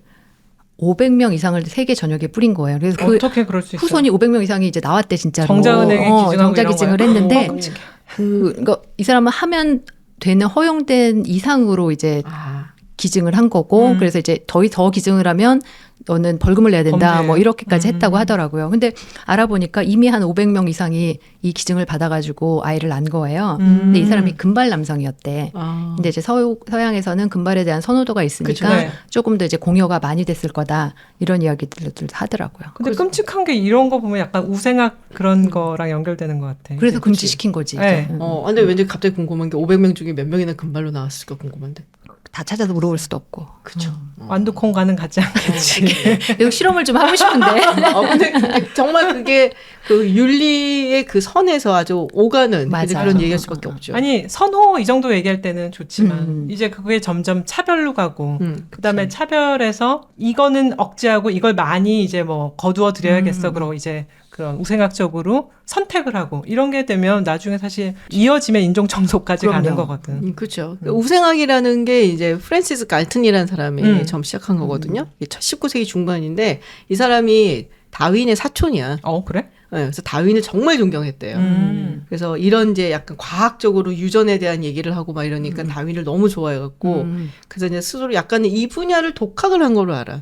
500명 이상을 세계 전역에 뿌린 거예요. 그래서 그 어떻게 그럴 수 있어? 후손이 500명 이상이 이제 나왔대 진짜로. 정자은행에 기증하고 정자 이런 기증을 거야? 했는데 끔찍해. 그러니까 이 사람은 하면 되는 허용된 이상으로 이제 아 기증을 한 거고 그래서 이제 더 기증을 하면 너는 벌금을 내야 된다. 범죄. 뭐 이렇게까지 했다고 하더라고요. 근데 알아보니까 이미 한 500명 이상이 이 기증을 받아가지고 아이를 낳은 거예요. 근데 이 사람이 금발 남성이었대. 아. 근데 이제 서양에서는 금발에 대한 선호도가 있으니까 그쵸, 네. 조금 더 이제 공여가 많이 됐을 거다. 이런 이야기들도 하더라고요. 근데 끔찍한 게 이런 거 보면 약간 우생학 그런 거랑 연결되는 것 같아. 그래서 금지시킨 거지. 이제. 네. 근데 왠지 갑자기 궁금한 게 500명 중에 몇 명이나 금발로 나왔을까 궁금한데. 다 찾아서 물어볼 수도 없고. 그쵸. 완두콩과는 같지 않겠지. 이거 실험을 좀 하고 싶은데. 근데 정말 그게 그 윤리의 그 선에서 아주 오가는 맞아. 그런 얘기할 수밖에 없죠. 아니 선호 이 정도 얘기할 때는 좋지만 이제 그게 점점 차별로 가고 그다음에 차별에서 이거는 억제하고 이걸 많이 이제 뭐 거두어 드려야겠어. 그러고 이제 그런 우생학적으로 선택을 하고 이런 게 되면 나중에 사실 이어지면 인종 청소까지 가는 그럼요. 거거든. 그렇죠. 우생학이라는 게 이제 프랜시스 갈튼이라는 사람이 처음 시작한 거거든요. 19세기 중반인데 이 사람이 다윈의 사촌이야. 그래? 네, 그래서 다윈을 정말 존경했대요. 그래서 이런 이제 약간 과학적으로 유전에 대한 얘기를 하고 막 이러니까 다윈을 너무 좋아해갖고 그래서 이제 스스로 약간 이 분야를 독학을 한 걸로 알아.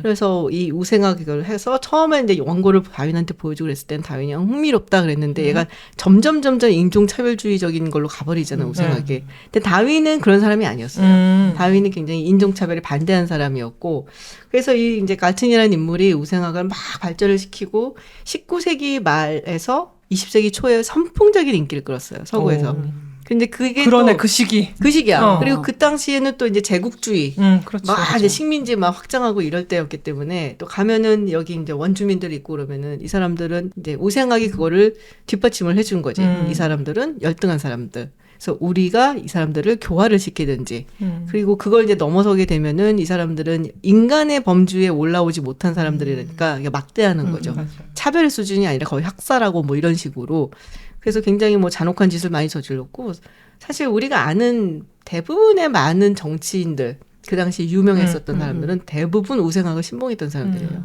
그래서 이 우생학 이걸 해서 처음에 이제 원고를 다윈한테 보여주고 그랬을 땐 다윈이 흥미롭다 그랬는데 얘가 점점 인종차별주의적인 걸로 가버리잖아 우생학이. 근데 다윈은 그런 사람이 아니었어요. 다윈은 굉장히 인종차별에 반대한 사람이었고 그래서 이 이제 갈튼이라는 인물이 우생학을 막 발전을 시키고 19세기 말에서 20세기 초에 선풍적인 인기를 끌었어요 서구에서. 근데 그게 그러네 또 그 시기. 그 시기야. 어. 그리고 그 당시에는 또 이제 제국주의 그렇죠. 막 그렇죠. 이제 식민지 막 확장하고 이럴 때였기 때문에 또 가면은 여기 이제 원주민들이 있고 그러면은 이 사람들은 이제 우생학이 그거를 뒷받침을 해준 거지. 이 사람들은 열등한 사람들. 그래서 우리가 이 사람들을 교화를 시키든지 그리고 그걸 이제 넘어서게 되면은 이 사람들은 인간의 범주에 올라오지 못한 사람들이니까 이게 막대하는 거죠. 맞아요. 차별 수준이 아니라 거의 학살하고 뭐 이런 식으로. 그래서 굉장히 뭐 잔혹한 짓을 많이 저질렀고 사실 우리가 아는 대부분의 많은 정치인들 그 당시 유명했었던 사람들은 대부분 우생학을 신봉했던 사람들이에요.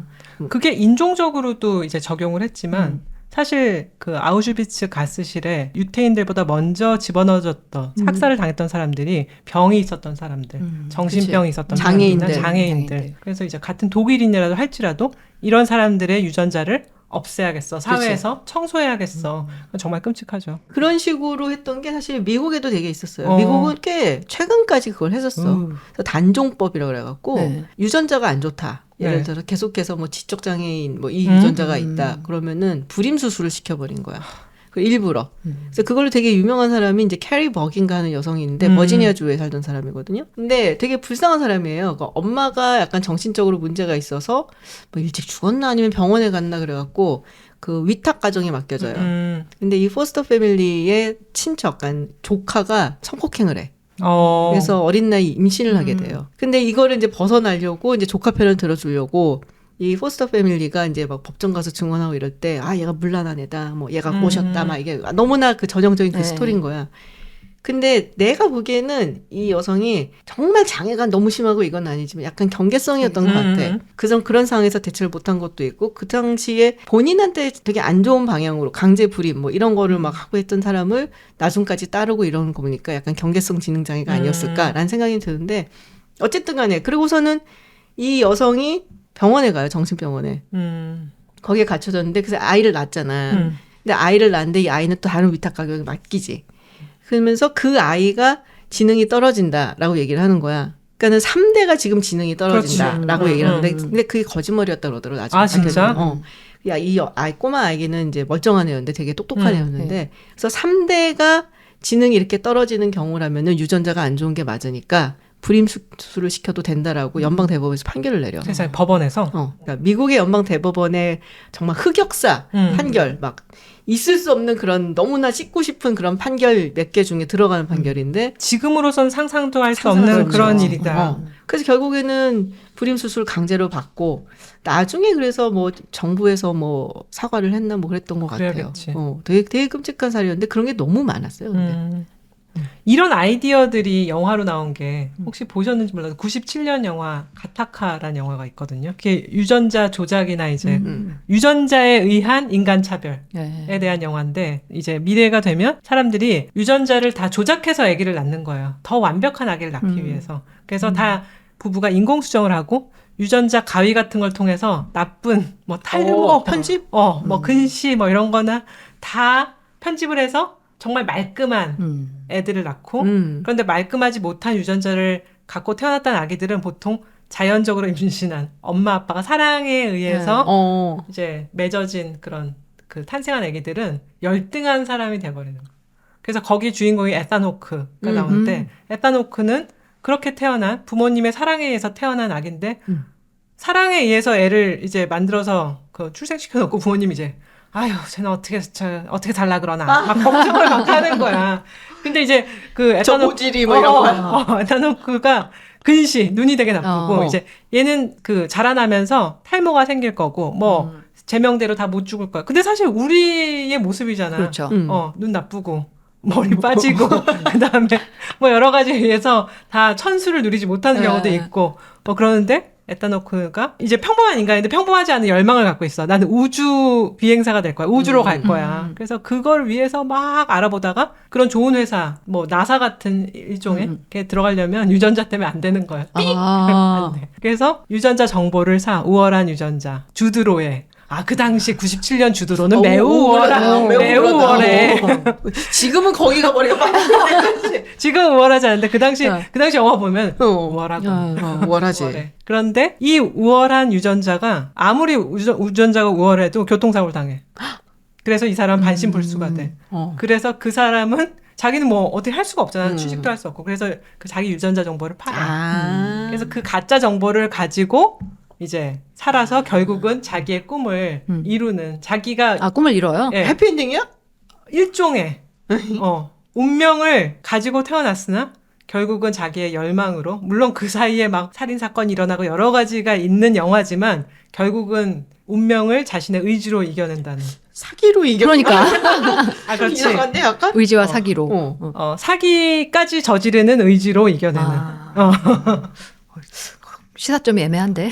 그게 인종적으로도 이제 적용을 했지만 사실 그 아우슈비츠 가스실에 유태인들보다 먼저 집어넣어졌던 학살을 당했던 사람들이 병이 있었던 사람들, 정신병이 있었던 장애인들. 장애인들. 그래서 이제 같은 독일인이라도 할지라도 이런 사람들의 유전자를 없애야겠어. 사회에서 청소해야겠어. 정말 끔찍하죠. 그런 식으로 했던 게 사실 미국에도 되게 있었어요. 미국은 꽤 최근까지 그걸 했었어. 그래서 단종법이라고 그래갖고 네. 유전자가 안 좋다. 예를 네. 들어서 계속해서 뭐 지적장애인 뭐 이 유전자가 있다. 그러면은 불임 수술을 시켜버린 거야. 그 일부러. 그래서 그걸로 되게 유명한 사람이 이제 캐리 버긴가 하는 여성이 있는데 버지니아주에 살던 사람이거든요. 근데 되게 불쌍한 사람이에요. 그 엄마가 약간 정신적으로 문제가 있어서 뭐 일찍 죽었나 아니면 병원에 갔나 그래갖고 그 위탁 가정에 맡겨져요. 근데 이 포스터 패밀리의 친척, 그러니까 조카가 성폭행을 해. 그래서 어린 나이 임신을 하게 돼요. 근데 이거를 이제 벗어나려고 이제 조카 편을 들어주려고 이 포스터 패밀리가 이제 막 법정 가서 증언하고 이럴 때, 얘가 물란한 애다, 뭐 얘가 꼬셨다, 막 이게 너무나 그 전형적인 그 네. 스토리인 거야. 근데 내가 보기에는 이 여성이 정말 장애가 너무 심하고 이건 아니지만 약간 경계성이었던 것 같아. 그런 상황에서 대처를 못한 것도 있고 그 당시에 본인한테 되게 안 좋은 방향으로 강제 불임 뭐 이런 거를 막 하고 했던 사람을 나중까지 따르고 이러는 거 보니까 약간 경계성 지능 장애가 아니었을까라는 생각이 드는데 어쨌든 간에 그리고서는 이 여성이 병원에 가요. 정신병원에. 거기에 갇혀졌는데 그래서 아이를 낳았잖아. 근데 아이를 낳았는데 이 아이는 또 다른 위탁 가격에 맡기지. 그러면서 그 아이가 지능이 떨어진다라고 얘기를 하는 거야. 그러니까는 3대가 지금 지능이 떨어진다라고 얘기를 하는데 근데 그게 거짓말이었다 그러더라고. 나중에. 진짜? 야, 이 꼬마 아이는 이제 멀쩡한 애였는데 되게 똑똑한 애였는데 그래서 3대가 지능이 이렇게 떨어지는 경우라면은 유전자가 안 좋은 게 맞으니까 불임 수술을 시켜도 된다라고 연방 대법원에서 판결을 내려. 세상에 법원에서. 그러니까 미국의 연방 대법원의 정말 흑역사 판결 막 있을 수 없는 그런 너무나 씻고 싶은 그런 판결 몇 개 중에 들어가는 판결인데 지금으로선 상상도 할 수 상상할 없는 수 그런 없죠. 일이다. 그래서 결국에는 불임 수술 강제로 받고 나중에 그래서 뭐 정부에서 뭐 사과를 했나 뭐 그랬던 것 같아요. 그래야겠지. 되게 끔찍한 사례였는데 그런 게 너무 많았어요. 근데. 이런 아이디어들이 영화로 나온 게 혹시 보셨는지 몰라도 97년 영화 가타카라는 영화가 있거든요. 그게 유전자 조작이나 이제 유전자에 의한 인간 차별에 예. 대한 영화인데 이제 미래가 되면 사람들이 유전자를 다 조작해서 아기를 낳는 거예요. 더 완벽한 아기를 낳기 위해서. 그래서 다 부부가 인공수정을 하고 유전자 가위 같은 걸 통해서 나쁜 뭐 탈모, 편집? 뭐 근시 뭐 이런 거나 다 편집을 해서 정말 말끔한 애들을 낳고 그런데 말끔하지 못한 유전자를 갖고 태어났던 아기들은 보통 자연적으로 임신한 엄마 아빠가 사랑에 의해서 이제 맺어진 그런 그 탄생한 아기들은 열등한 사람이 돼버리는 거예요. 그래서 거기 주인공이 에탄 호크가 나오는데 에탄 호크는 그렇게 태어난 부모님의 사랑에 의해서 태어난 아기인데 사랑에 의해서 애를 이제 만들어서 그 출생시켜 놓고 부모님이 이제 아유 쟤는 어떻게 살라 그러나 막 걱정을 막 하는 거야. 근데 이제 그 에탄 모질이 뭐 이런 거. 에탄 호크가 근시 눈이 되게 나쁘고 이제 얘는 그 자라나면서 탈모가 생길 거고 뭐 제명대로 다 못 죽을 거야. 근데 사실 우리의 모습이잖아. 그렇죠. 눈 나쁘고 머리 빠지고 그다음에 뭐 여러 가지에 의해서 다 천수를 누리지 못하는 경우도 있고 뭐 그러는데 에탄호크가 이제 평범한 인간인데 평범하지 않은 열망을 갖고 있어. 나는 우주 비행사가 될 거야. 우주로 갈 거야. 그래서 그걸 위해서 막 알아보다가 그런 좋은 회사 뭐 나사 같은 일종의 게 들어가려면 유전자 때문에 안 되는 거야. 안 돼. 그래서 유전자 정보를 우월한 유전자 주드로에 그 당시 97년 주드로는 매우 우월해. 지금은 거기가 머리가 빠졌는데. 지금 우월하지 않은데 그 당시 영화 보면 우월하고. 우월하지. 우월해. 그런데 이 우월한 유전자가 아무리 유전자가 우월해도 교통사고를 당해. 그래서 이 사람은 반신불수가 돼. 그래서 그 사람은 자기는 뭐 어떻게 할 수가 없잖아. 취직도 할 수 없고. 그래서 그 자기 유전자 정보를 팔아. 그래서 그 가짜 정보를 가지고 이제 살아서 결국은 자기의 꿈을 이루는 자기가 꿈을 이뤄요? 예, 해피엔딩이야? 일종의 운명을 가지고 태어났으나 결국은 자기의 열망으로 물론 그 사이에 막 살인 사건이 일어나고 여러 가지가 있는 영화지만 결국은 운명을 자신의 의지로 이겨낸다는 사기로 이겨. 그러니까 그렇지. 이상한데 약간? 의지와 사기로. 사기까지 저지르는 의지로 이겨내는. 시사점이 애매한데.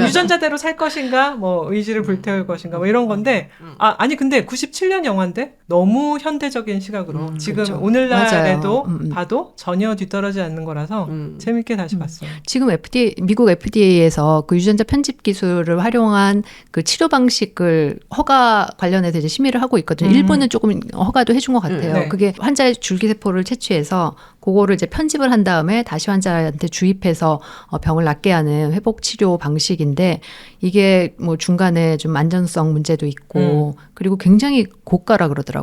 유전자대로 살 것인가, 뭐 의지를 불태울 것인가, 뭐 이런 건데, 아니 근데 97년 영화인데 너무 현대적인 시각으로 지금 그렇죠. 오늘날에도 맞아요. 봐도 전혀 뒤떨어지지 않는 거라서 재밌게 다시 봤어요. 지금 미국 FDA에서 그 유전자 편집 기술을 활용한 그 치료 방식을 허가 관련해서 이제 심의를 하고 있거든요. 일본은 조금 허가도 해준 것 같아요. 네. 그게 환자의 줄기세포를 채취해서 그거를 이제 편집을 한 다음에 다시 환자한테 주입해서 병을 낫게 하는 회복 치료 방식인데 이게 뭐 중간에 좀 안전성 문제도 있고 그리고 굉장히 고가라 그러더라고요.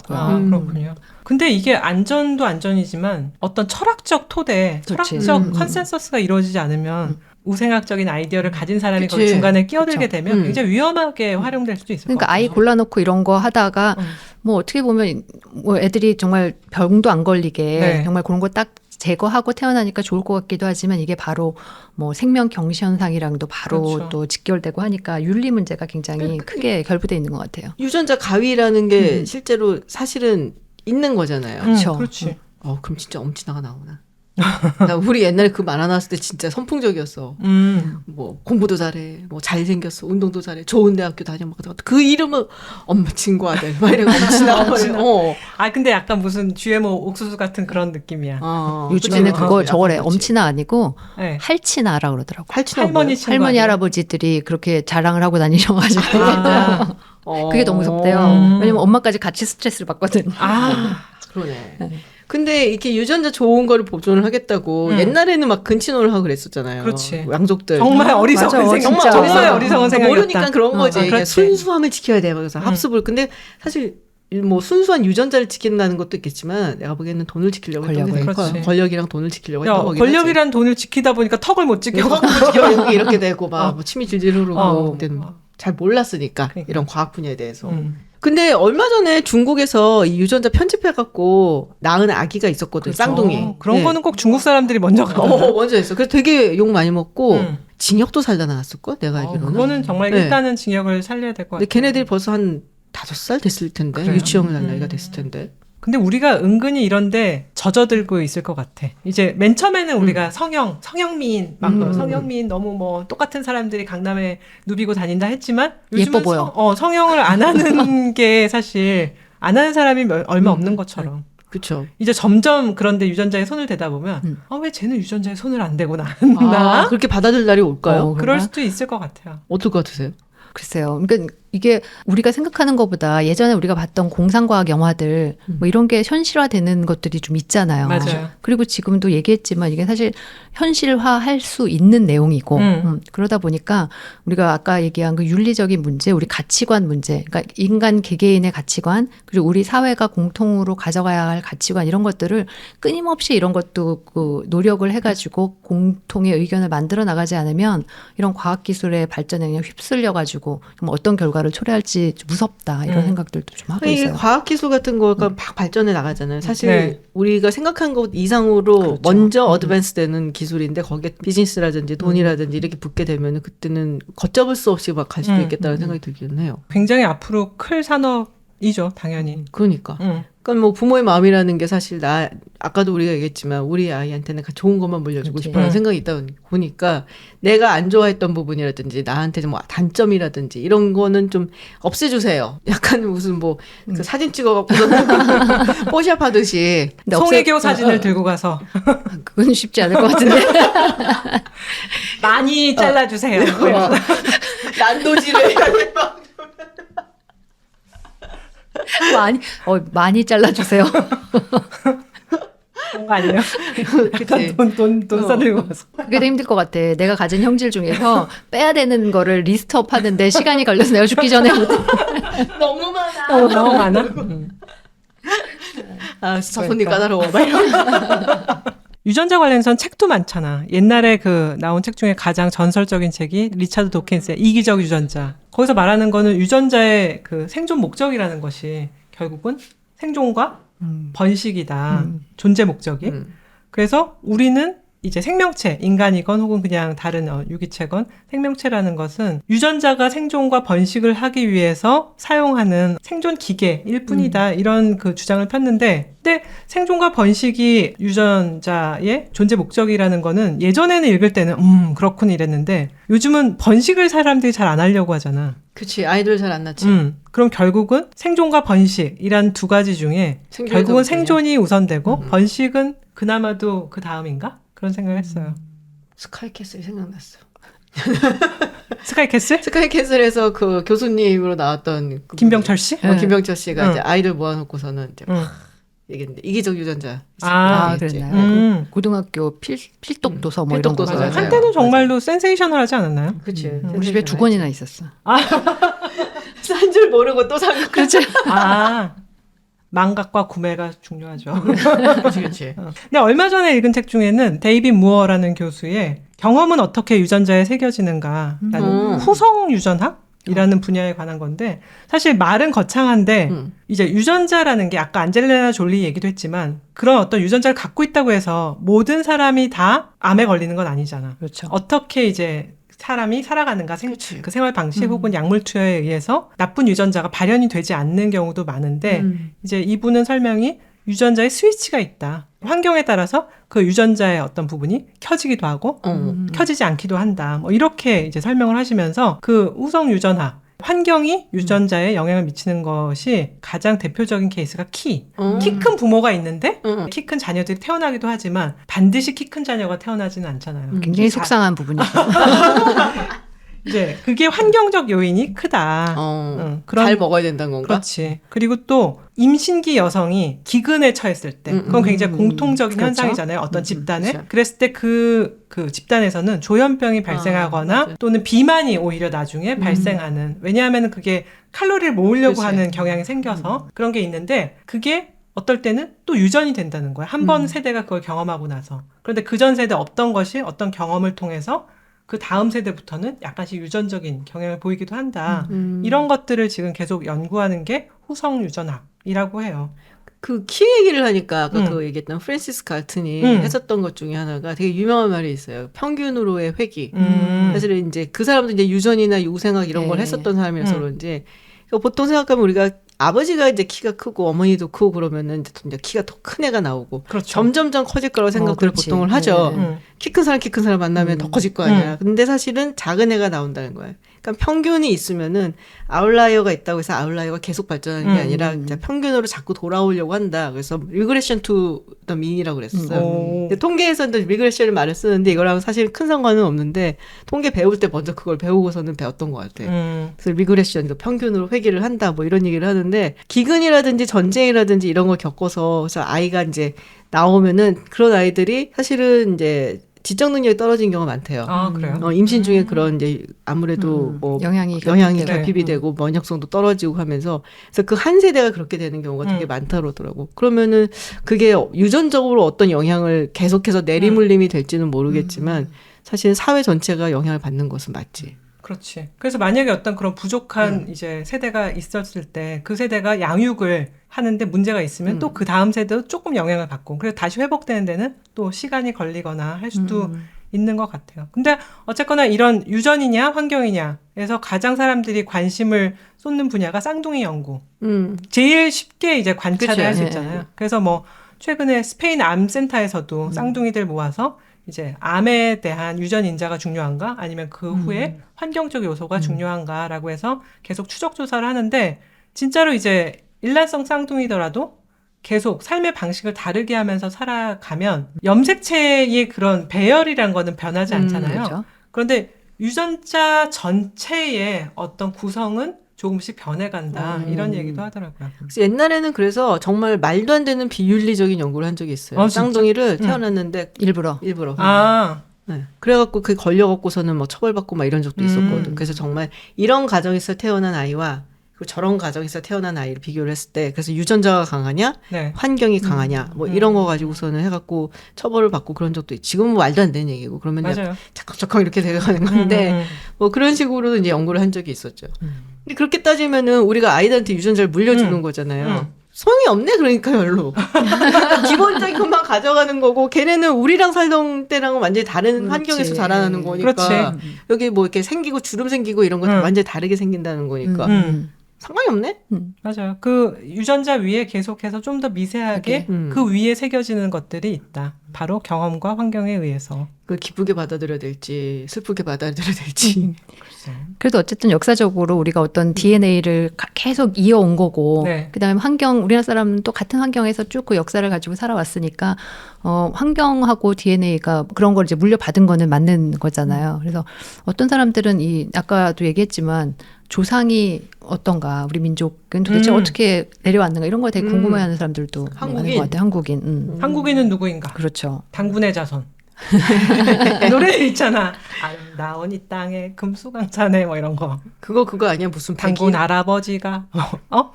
그렇군요. 근데 이게 안전도 안전이지만 어떤 철학적 토대, 그렇지. 철학적 컨센서스가 이루어지지 않으면 우생학적인 아이디어를 가진 사람이 거기 그치. 중간에 끼어들게 그쵸. 되면 굉장히 위험하게 활용될 수도 있을 것 그러니까 같아요. 아이 골라놓고 이런 거 하다가 뭐 어떻게 보면 뭐 애들이 정말 병도 안 걸리게 정말 그런 거 딱 제거하고 태어나니까 좋을 것 같기도 하지만 이게 바로 뭐 생명 경시 현상이랑도 바로 그렇죠. 또 직결되고 하니까 윤리 문제가 굉장히 크게 결부돼 있는 것 같아요. 유전자 가위라는 게 실제로 사실은 있는 거잖아요. 그렇죠. 그렇지. 그럼 진짜 엄친아가 나오나? 나 우리 옛날에 그 만화 나왔을 때 진짜 선풍적이었어. 뭐 공부도 잘해, 뭐 잘생겼어, 운동도 잘해, 좋은 대학교 다녀. 그 이름은 엄마 친구 아들. 막 이런 엄친아. 근데 약간 무슨 GMO 옥수수 같은 그런 느낌이야. 요즘에는 그치? 그거 저거래. 그렇지. 엄친아 아니고 네. 할친아라 그러더라고. 할친아 할머니 친구 할머니 아니에요? 할아버지들이 그렇게 자랑을 하고 다니셔가지고 그게 너무 무섭대요. 왜냐면 엄마까지 같이 스트레스를 받거든. 그러네. 근데 이렇게 유전자 좋은 거를 보존을 하겠다고 옛날에는 막 근친혼을 하고 그랬었잖아요. 그렇지. 양족들. 정말 어리석은 맞아, 생각. 진짜. 정말 어리석은 생각이었다. 모르니까 그런 거지. 그러니까 그렇지. 순수함을 지켜야 돼. 그래서 합습을. 근데 사실 뭐 순수한 유전자를 지킨다는 것도 있겠지만 내가 보기에는 돈을 지키려고 했던 게 되게 그렇지. 커요. 권력이랑 돈을 지키려고 했던 거긴 하지. 권력이란 돈을 지키다 보니까 턱을 못 지키고. 이렇게 되고 막 뭐 침이 질질 흐르고 그때는 잘 몰랐으니까 그러니까. 이런 과학 분야에 대해서. 근데 얼마 전에 중국에서 이 유전자 편집해갖고 낳은 아기가 있었거든. 그렇죠. 쌍둥이. 그런 네. 거는 꼭 중국 사람들이 먼저 가. 먼저 했어. 그래서 되게 욕 많이 먹고 징역도 살다 나왔을걸? 내가 알기로는. 그거는 정말 네. 일단은 징역을 살려야 될 것 근데 같아요. 걔네들이 벌써 한 5살 됐을 텐데. 그래요? 유치원을 날 나이가 됐을 텐데. 근데 우리가 은근히 이런데 젖어들고 있을 것 같아. 이제 맨 처음에는 우리가 성형미인, 성형미인 너무 뭐 똑같은 사람들이 강남에 누비고 다닌다 했지만 요즘은 예뻐 보여. 성형을 안 하는 게 사실 안 하는 사람이 얼마 없는 것처럼. 그렇죠. 이제 점점 그런데 유전자에 손을 대다 보면 왜 쟤는 유전자에 손을 안 대고 나나? 아, 그렇게 받아들일 날이 올까요? 그럴 수도 있을 것 같아요. 어떨 것 같으세요? 글쎄요. 그러니까 이게 우리가 생각하는 것보다 예전에 우리가 봤던 공상과학 영화들 뭐 이런 게 현실화되는 것들이 좀 있잖아요. 맞아요. 그리고 지금도 얘기했지만 이게 사실 현실화할 수 있는 내용이고 그러다 보니까 우리가 아까 얘기한 그 윤리적인 문제, 우리 가치관 문제, 그러니까 인간 개개인의 가치관 그리고 우리 사회가 공통으로 가져가야 할 가치관 이런 것들을 끊임없이 이런 것도 그 노력을 해가지고 공통의 의견을 만들어 나가지 않으면 이런 과학기술의 발전에 그냥 휩쓸려가지고 어떤 결과를 초래할지 좀 무섭다 이런 생각들도 좀 하고 이게 있어요. 과학기술 같은 거가 막 발전해 나가잖아요. 사실 네. 우리가 생각한 것 이상으로 그렇죠. 먼저 어드밴스 되는 기술인데 거기에 비즈니스라든지 돈이라든지 이렇게 붙게 되면 그때는 걷잡을 수 없이 막 갈 수도 있겠다는 생각이 들기는 해요. 굉장히 앞으로 클 산업이죠, 당연히. 그러니까. 그러니까 뭐 부모의 마음이라는 게 사실 아까도 우리가 얘기했지만 우리 아이한테는 좋은 것만 물려주고 그렇지. 싶어하는 생각이 있다 보니까 내가 안 좋아했던 부분이라든지 나한테 뭐 단점이라든지 이런 거는 좀 없애주세요. 약간 무슨 뭐 그 사진 찍어갖고 뽀샵 하듯이. 근데 송혜교 사진을 들고 가서 그건 쉽지 않을 것 같은데. 많이 잘라주세요. 난도질을 해야겠다. 많이 잘라주세요. 그런 거 아니에요? 그치. 돈 싸들고 가서. 그게 더 힘들 것 같아. 내가 가진 형질 중에서 빼야 되는 거를 리스트업 하는데 시간이 걸려서 내가 죽기 전에 너무 많아. 너무 많아? 아, 손님 까다로워. 막 이런. 유전자 관련해서는 책도 많잖아. 옛날에 그 나온 책 중에 가장 전설적인 책이 리차드 도킨스의 이기적 유전자. 거기서 말하는 거는 유전자의 그 생존 목적이라는 것이 결국은 생존과 번식이다. 존재 목적이. 그래서 우리는 이제 생명체, 인간이건 혹은 그냥 다른 유기체건 생명체라는 것은 유전자가 생존과 번식을 하기 위해서 사용하는 생존 기계일 뿐이다. 이런 그 주장을 폈는데, 근데 생존과 번식이 유전자의 존재 목적이라는 거는 예전에는 읽을 때는 그렇군 이랬는데 요즘은 번식을 사람들이 잘 안 하려고 하잖아. 그치. 아이들 잘 안 낳지. 그럼 결국은 생존과 번식이란 두 가지 중에 결국은 우선이야. 생존이 우선되고 번식은 그나마도 그 다음인가? 그런 생각을 했어요. 스카이캐슬이 생각났어. 스카이캐슬? 스카이캐슬에서 그 교수님으로 나왔던 그 김병철 씨? 김병철 씨가 응. 이제 아이들 모아놓고서는 이제 얘기했는데 이기적 유전자. 아, 얘기했지. 그랬나요? 고등학교 필독 도서 뭐 이런 거. 필독 도서, 맞아요. 한때는 정말로 센세이셔널하지 않았나요? 그치. 우리 집에 2권이나 있었어. 산 줄 모르고 또 산 거. 그렇죠. 아, 망각과 구매가 중요하죠. 그치, 그치. 근데 얼마 전에 읽은 책 중에는 데이빗 무어라는 교수의 경험은 어떻게 유전자에 새겨지는가라는 후성 유전학이라는 분야에 관한 건데 사실 말은 거창한데 이제 유전자라는 게 아까 안젤리나 졸리 얘기도 했지만 그런 어떤 유전자를 갖고 있다고 해서 모든 사람이 다 암에 걸리는 건 아니잖아. 그렇죠. 어떻게 이제 사람이 살아가는가 그치. 그 생활 방식 혹은 약물 투여에 의해서 나쁜 유전자가 발현이 되지 않는 경우도 많은데 이제 이분은 설명이 유전자의 스위치가 있다. 환경에 따라서 그 유전자의 어떤 부분이 켜지기도 하고 켜지지 않기도 한다. 뭐 이렇게 이제 설명을 하시면서 그 후성 유전학 환경이 유전자에 영향을 미치는 것이 가장 대표적인 케이스가 키 큰 부모가 있는데 키 큰 자녀들이 태어나기도 하지만 반드시 키 큰 자녀가 태어나지는 않잖아요. 굉장히 속상한 부분이죠. 이제 그게 환경적 요인이 크다. 잘 먹어야 된다는 건가? 그렇지. 그리고 또 임신기 여성이 기근에 처했을 때 그건 굉장히 공통적인 그렇죠. 현상이잖아요. 어떤 집단에. 그렇죠. 그랬을 때 그 집단에서는 조현병이 발생하거나 맞아요. 또는 비만이 오히려 나중에 발생하는. 왜냐하면 그게 칼로리를 모으려고 그치. 하는 경향이 생겨서 그런 게 있는데 그게 어떨 때는 또 유전이 된다는 거야. 한 번 세대가 그걸 경험하고 나서. 그런데 그 전 세대 없던 것이 어떤 경험을 통해서 그 다음 세대부터는 약간씩 유전적인 경향을 보이기도 한다. 이런 것들을 지금 계속 연구하는 게 후성 유전학이라고 해요. 그 키 얘기를 하니까 아까 그 얘기했던 프랜시스 갈튼이 했었던 것 중에 하나가 되게 유명한 말이 있어요. 평균으로의 회귀. 사실은 이제 그 사람도 이제 유전이나 유생학 이런 걸 네. 했었던 사람이라서 그런지 그러니까 보통 생각하면 우리가 아버지가 이제 키가 크고 어머니도 크고 그러면은 이제 키가 더 큰 애가 나오고 그렇죠. 점점점 커질 거라고 생각들을 그렇지. 보통을 하죠. 네. 키 큰 사람 만나면 더 커질 거 아니야. 근데 사실은 작은 애가 나온다는 거예요. 그러니까 평균이 있으면은 아웃라이어가 있다고 해서 아웃라이어가 계속 발전하는 게 아니라 이제 평균으로 자꾸 돌아오려고 한다. 그래서 regression to the mean이라고 그랬었어요. 근데 통계에서는 regression을 말을 쓰는데 이거랑 사실 큰 상관은 없는데 통계 배울 때 먼저 그걸 배우고서는 배웠던 것 같아요. 그래서 regression, 평균으로 회귀를 한다 뭐 이런 얘기를 하는데 기근이라든지 전쟁이라든지 이런 걸 겪어서 그래서 아이가 이제 나오면은 그런 아이들이 사실은 이제 지적 능력이 떨어진 경우가 많대요. 아, 그래요? 임신 중에 그런 이제 아무래도 뭐 영향이 결핍이 네. 되고 면역성도 떨어지고 하면서 그래서 그 한 세대가 그렇게 되는 경우가 되게 많다 그러더라고. 그러면은 그게 유전적으로 어떤 영향을 계속해서 내리물림이 될지는 모르겠지만 사실 사회 전체가 영향을 받는 것은 맞지. 그렇지. 그래서 만약에 어떤 그런 부족한 이제 세대가 있었을 때 그 세대가 양육을 하는데 문제가 있으면 또 그 다음 세대도 조금 영향을 받고 그래서 다시 회복되는 데는 또 시간이 걸리거나 할 수도 있는 것 같아요. 근데 어쨌거나 이런 유전이냐 환경이냐에서 가장 사람들이 관심을 쏟는 분야가 쌍둥이 연구. 제일 쉽게 이제 관찰을 그쵸. 할 수 네. 있잖아요. 그래서 뭐 최근에 스페인 암센터에서도 쌍둥이들 모아서 이제 암에 대한 유전 인자가 중요한가 아니면 그 후에 환경적 요소가 중요한가라고 해서 계속 추적 조사를 하는데 진짜로 이제 일란성 쌍둥이더라도 계속 삶의 방식을 다르게 하면서 살아가면 염색체의 그런 배열이란 거는 변하지 않잖아요. 그렇죠. 그런데 유전자 전체의 어떤 구성은 조금씩 변해간다 이런 얘기도 하더라고요. 그래서 옛날에는 그래서 정말 말도 안 되는 비윤리적인 연구를 한 적이 있어요. 아, 진짜? 쌍둥이를 태어났는데 일부러. 아, 네. 그래갖고 그 걸려갖고서는 뭐 처벌받고 막 이런 적도 있었거든. 그래서 정말 이런 가정에서 태어난 아이와 그리고 저런 가정에서 태어난 아이를 비교를 했을 때 그래서 유전자가 강하냐 네. 환경이 강하냐 뭐 이런 거 가지고서는 해갖고 처벌을 받고 그런 적도 있지. 지금은 뭐 말도 안 되는 얘기고 그러면 그냥 맞아요. 착각착각 이렇게 돼가는 건데 뭐 그런 식으로 이제 연구를 한 적이 있었죠. 근데 그렇게 따지면은 우리가 아이들한테 유전자를 물려주는 거잖아요. 소용이 없네 그러니까 별로. 기본적인 것만 가져가는 거고 걔네는 우리랑 살던 때랑은 완전히 다른 그렇지. 환경에서 자라나는 거니까 그렇지. 여기 뭐 이렇게 생기고 주름 생기고 이런 거 다 완전히 다르게 생긴다는 거니까 상관이 없네. 맞아요. 그 유전자 위에 계속해서 좀 더 미세하게 그 위에 새겨지는 것들이 있다. 바로 경험과 환경에 의해서. 그걸 기쁘게 받아들여야 될지 슬프게 받아들여야 될지. 그래도 어쨌든 역사적으로 우리가 어떤 DNA를 계속 이어온 거고, 네. 그다음에 환경, 우리나라 사람은 또 같은 환경에서 쭉 그 역사를 가지고 살아왔으니까, 환경하고 DNA가 그런 걸 이제 물려받은 거는 맞는 거잖아요. 그래서 어떤 사람들은 아까도 얘기했지만, 조상이 어떤가, 우리 민족은 도대체 어떻게 내려왔는가, 이런 거에 되게 궁금해하는 사람들도 많은 한국인. 것 같아요. 한국인. 한국인은 누구인가? 그렇죠. 당군의 자손. 노래 있잖아. 아름다운 이 땅에 금수강산에 뭐 이런 거. 그거 아니야 무슨 당군 할아버지가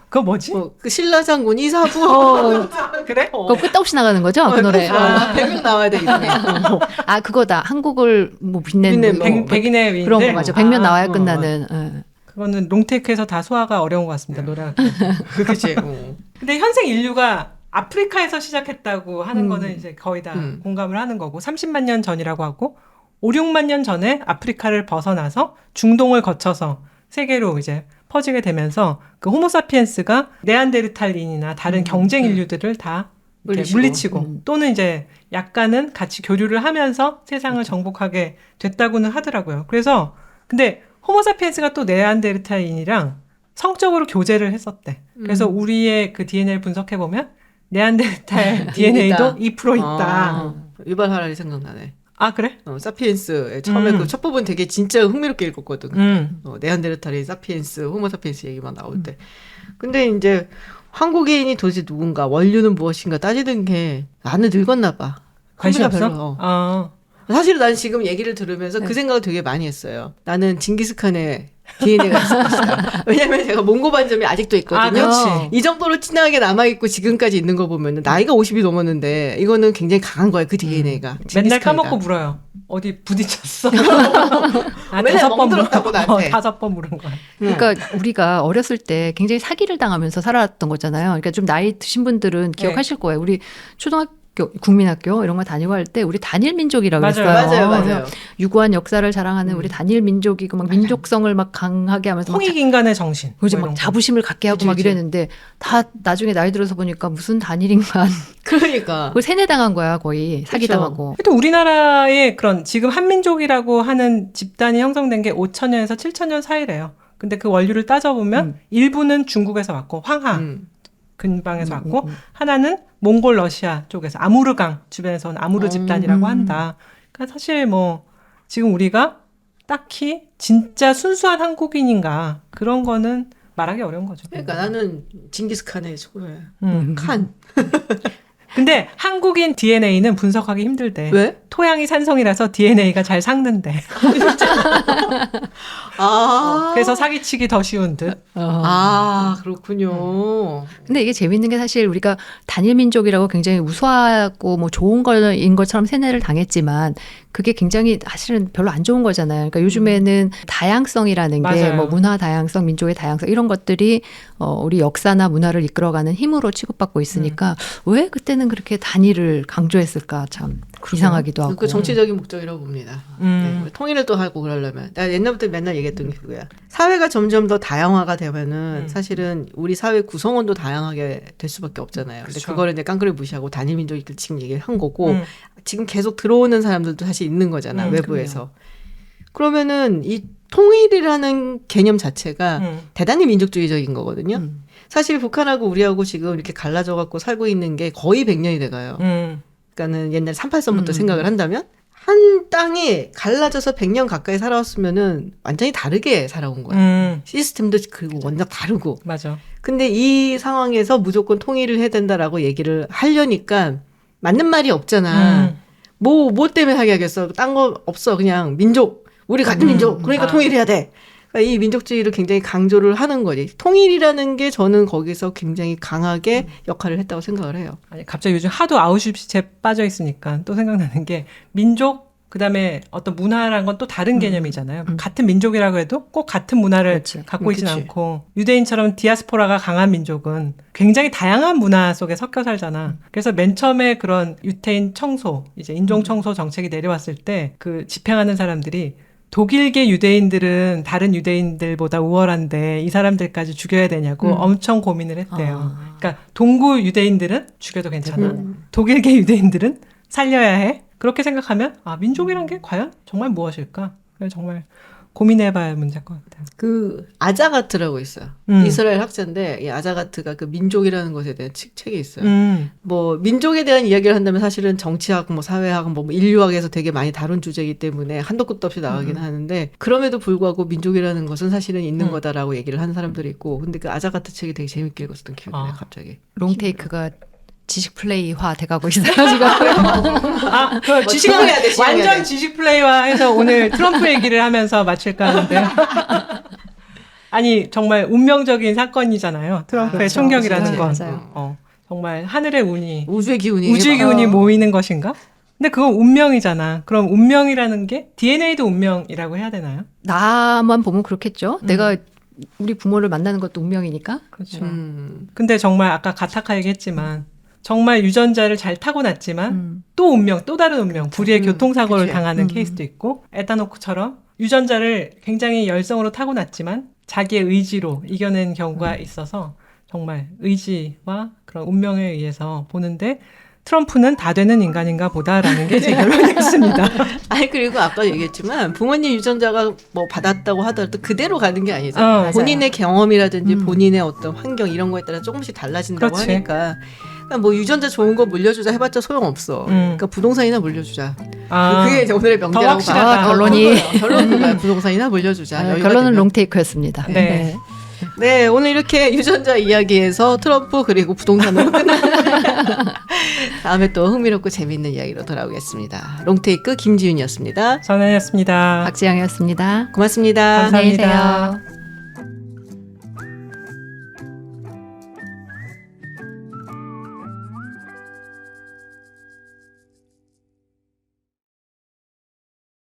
그거 뭐지? 그 신라 장군 이사부. 그래? 그거 끝없이 나가는 거죠? 그 노래. 백은 나와야 되겠네. 그거다. 한국을 뭐 빛낸 빛낸 백인의 위인들. 그런 거 맞아. 백면 나와야 아, 끝나는. 예. 그거는 롱테이크에서 다 소화가 어려운 것 같습니다. 노래가. 그치. 근데 현생 인류가 아프리카에서 시작했다고 하는 거는 이제 거의 다 공감을 하는 거고 30만 년 전이라고 하고 5, 6만 년 전에 아프리카를 벗어나서 중동을 거쳐서 세계로 이제 퍼지게 되면서 그 호모사피엔스가 네안데르탈인이나 다른 경쟁 인류들을 다 이렇게 물리치고 또는 이제 약간은 같이 교류를 하면서 세상을 정복하게 됐다고는 하더라고요. 그래서 근데 호모사피엔스가 또 네안데르탈인이랑 성적으로 교제를 했었대. 그래서 우리의 그 DNA를 분석해 보면 네안데르탈 DNA도 2% 있다. 유발 하라리 생각나네. 아 그래? 사피엔스 처음에 그 첫 부분 되게 진짜 흥미롭게 읽었거든. 네안데르탈인 사피엔스, 호모사피엔스 얘기만 나올 때. 근데 이제 한국인이 도대체 누군가, 원류는 무엇인가 따지는 게 나는 늙었나 봐. 관심 흥미가 없어? 별로. 사실 난 지금 얘기를 들으면서 그 생각을 되게 많이 했어요. 나는 징기스칸의 DNA가 있을 것이다. 왜냐면 제가 몽고 반점이 아직도 있거든요. 그렇지. 이 정도로 진하게 남아있고 지금까지 있는 거 보면은 나이가 50이 넘었는데 이거는 굉장히 강한 거예요. 그 DNA가. 맨날 까먹고 물어요. 어디 부딪혔어? 맨날 멍들었다고 나한테. 5번 물은 거야. 그러니까 우리가 어렸을 때 굉장히 사기를 당하면서 살아왔던 거잖아요. 그러니까 좀 나이 드신 분들은 기억하실 거예요. 우리 초등학교 학교, 국민학교 이런 거 다니고 할 때 우리 단일 민족이라고 맞아요. 했어요. 맞아요. 유구한 역사를 자랑하는 우리 단일 민족이고 막 민족성을 막 강하게 하면서 막 통일 인간의 정신. 그죠, 뭐 막 이런 거. 자부심을 갖게 하고 그치, 막 그치. 이랬는데 다 나중에 나이 들어서 보니까 무슨 단일 인간 그러니까. 그걸 세뇌당한 거야 거의 사기당하고. 하여튼 우리나라의 그런 지금 한민족이라고 하는 집단이 형성된 게 5,000년에서 7,000년 사이래요. 근데 그 원류를 따져보면 일부는 중국에서 왔고 황하 근방에서 왔고 하나는 몽골 러시아 쪽에서 아무르강 주변에서 온 아무르 집단이라고 한다. 그러니까 사실 뭐 지금 우리가 딱히 진짜 순수한 한국인인가 그런 거는 말하기 어려운 거죠. 그러니까 나는 징기스칸의 소유야. 음. 칸. 근데 한국인 DNA는 분석하기 힘들대. 왜? 토양이 산성이라서 DNA가 잘 삭는데. 그래서 사기치기 더 쉬운 듯. 그렇군요. 근데 이게 재밌는 게 사실 우리가 단일 민족이라고 굉장히 우수하고 뭐 좋은 거인 것처럼 세뇌를 당했지만 그게 굉장히 사실은 별로 안 좋은 거잖아요. 그러니까 요즘에는 다양성이라는 게 맞아요. 뭐 문화 다양성, 민족의 다양성 이런 것들이 우리 역사나 문화를 이끌어가는 힘으로 취급받고 있으니까 왜 그때는 그렇게 단일을 강조했을까 참 이상하기도 하고. 그 정치적인 목적이라고 봅니다. 네, 통일을 또 하고 그러려면. 나 옛날부터 맨날 얘기했던 게 그거야. 사회가 점점 더 다양화가 되면은 사실은 우리 사회 구성원도 다양하게 될 수밖에 없잖아요. 근데 그쵸. 그거를 이제 깡그리 무시하고 단일 민족이 지금 얘기를 한 거고 지금 계속 들어오는 사람들도 사실 있는 거잖아. 외부에서. 그러면은 이 통일이라는 개념 자체가 대단히 민족주의적인 거거든요. 사실 북한하고 우리하고 지금 이렇게 갈라져 갖고 살고 있는 게 거의 100년이 돼가요. 그러니까는 옛날 38선부터 생각을 한다면 한 땅이 갈라져서 100년 가까이 살아왔으면은 완전히 다르게 살아온 거야. 시스템도 그리고 워낙 다르고. 맞아. 근데 이 상황에서 무조건 통일을 해야 된다라고 얘기를 하려니까 맞는 말이 없잖아. 뭐 때문에 하게 하겠어. 딴 거 없어. 그냥 민족. 우리 같은 민족. 그러니까 통일해야 돼. 그러니까 이 민족주의를 굉장히 강조를 하는 거지. 통일이라는 게 저는 거기서 굉장히 강하게 역할을 했다고 생각을 해요. 아니, 갑자기 요즘 하도 아우슈비츠에 빠져 있으니까 또 생각나는 게 민족 그다음에 어떤 문화라는 건 또 다른 개념이잖아요. 같은 민족이라고 해도 꼭 같은 문화를 그렇지. 갖고 있진 그치. 않고 유대인처럼 디아스포라가 강한 민족은 굉장히 다양한 문화 속에 섞여 살잖아. 그래서 맨 처음에 그런 유태인 청소, 이제 인종 청소 정책이 내려왔을 때 그 집행하는 사람들이 독일계 유대인들은 다른 유대인들보다 우월한데 이 사람들까지 죽여야 되냐고 엄청 고민을 했대요. 그러니까 동구 유대인들은 죽여도 괜찮아. 독일계 유대인들은 살려야 해. 그렇게 생각하면 민족이란 게 과연 정말 무엇일까? 그래서 정말 고민해봐야 할 문제일 것 같아요. 그 아자가트라고 있어요. 이스라엘 학자인데 이 아자가트가 그 민족이라는 것에 대한 책이 있어요. 뭐 민족에 대한 이야기를 한다면 사실은 정치학, 뭐 사회학, 뭐 인류학에서 되게 많이 다룬 주제이기 때문에 한도 끝도 없이 나가긴 하는데 그럼에도 불구하고 민족이라는 것은 사실은 있는 거다라고 얘기를 하는 사람들이 있고 근데 그 아자가트 책이 되게 재밌게 읽었던 기억이 나요. 갑자기. 롱테이크가 지식 플레이화 돼가고 있어요 지금. 그 지식 지정해야 돼, 지정해야 완전 돼. 지식 플레이와 해서 오늘 트럼프 얘기를 하면서 마칠까 하는데. 아니 정말 운명적인 사건이잖아요. 트럼프의 그렇죠. 총격이라는 건. 맞아요. 정말 하늘의 운이 우주의 기운이 모이는 것인가? 근데 그건 운명이잖아. 그럼 운명이라는 게 DNA도 운명이라고 해야 되나요? 나만 보면 그렇겠죠. 내가 우리 부모를 만나는 것도 운명이니까. 그렇죠. 근데 정말 아까 가타카 얘기했지만 정말 유전자를 잘 타고났지만 또 운명, 또 다른 운명, 불의의 교통사고를 그치. 당하는 케이스도 있고 에타노크처럼 유전자를 굉장히 열성으로 타고났지만 자기의 의지로 이겨낸 경우가 있어서 정말 의지와 그런 운명에 의해서 보는데 트럼프는 다 되는 인간인가 보다라는 게 제 결론이었습니다. 아니 그리고 아까 얘기했지만 부모님 유전자가 뭐 받았다고 하더라도 그대로 가는 게 아니잖아요. 맞아요. 본인의 경험이라든지 본인의 어떤 환경 이런 거에 따라 조금씩 달라진다고 그렇지. 하니까 그러니까 뭐 유전자 좋은 거 물려주자 해봤자 소용없어. 그러니까 부동산이나 물려주자. 그게 이제 오늘의 명제라고 더 확실하다. 봐요. 결론이. 결론은 그거야. 부동산이나 물려주자. 여유가 결론은 되면. 롱테이크였습니다. 네. 네, 오늘 이렇게 유전자 이야기에서 트럼프 그리고 부동산으로 끝나. 다음에 또 흥미롭고 재미있는 이야기로 돌아오겠습니다. 롱테이크 김지윤이었습니다. 전화였습니다. 박지영이었습니다. 고맙습니다. 감사합니다. 안녕히 계세요.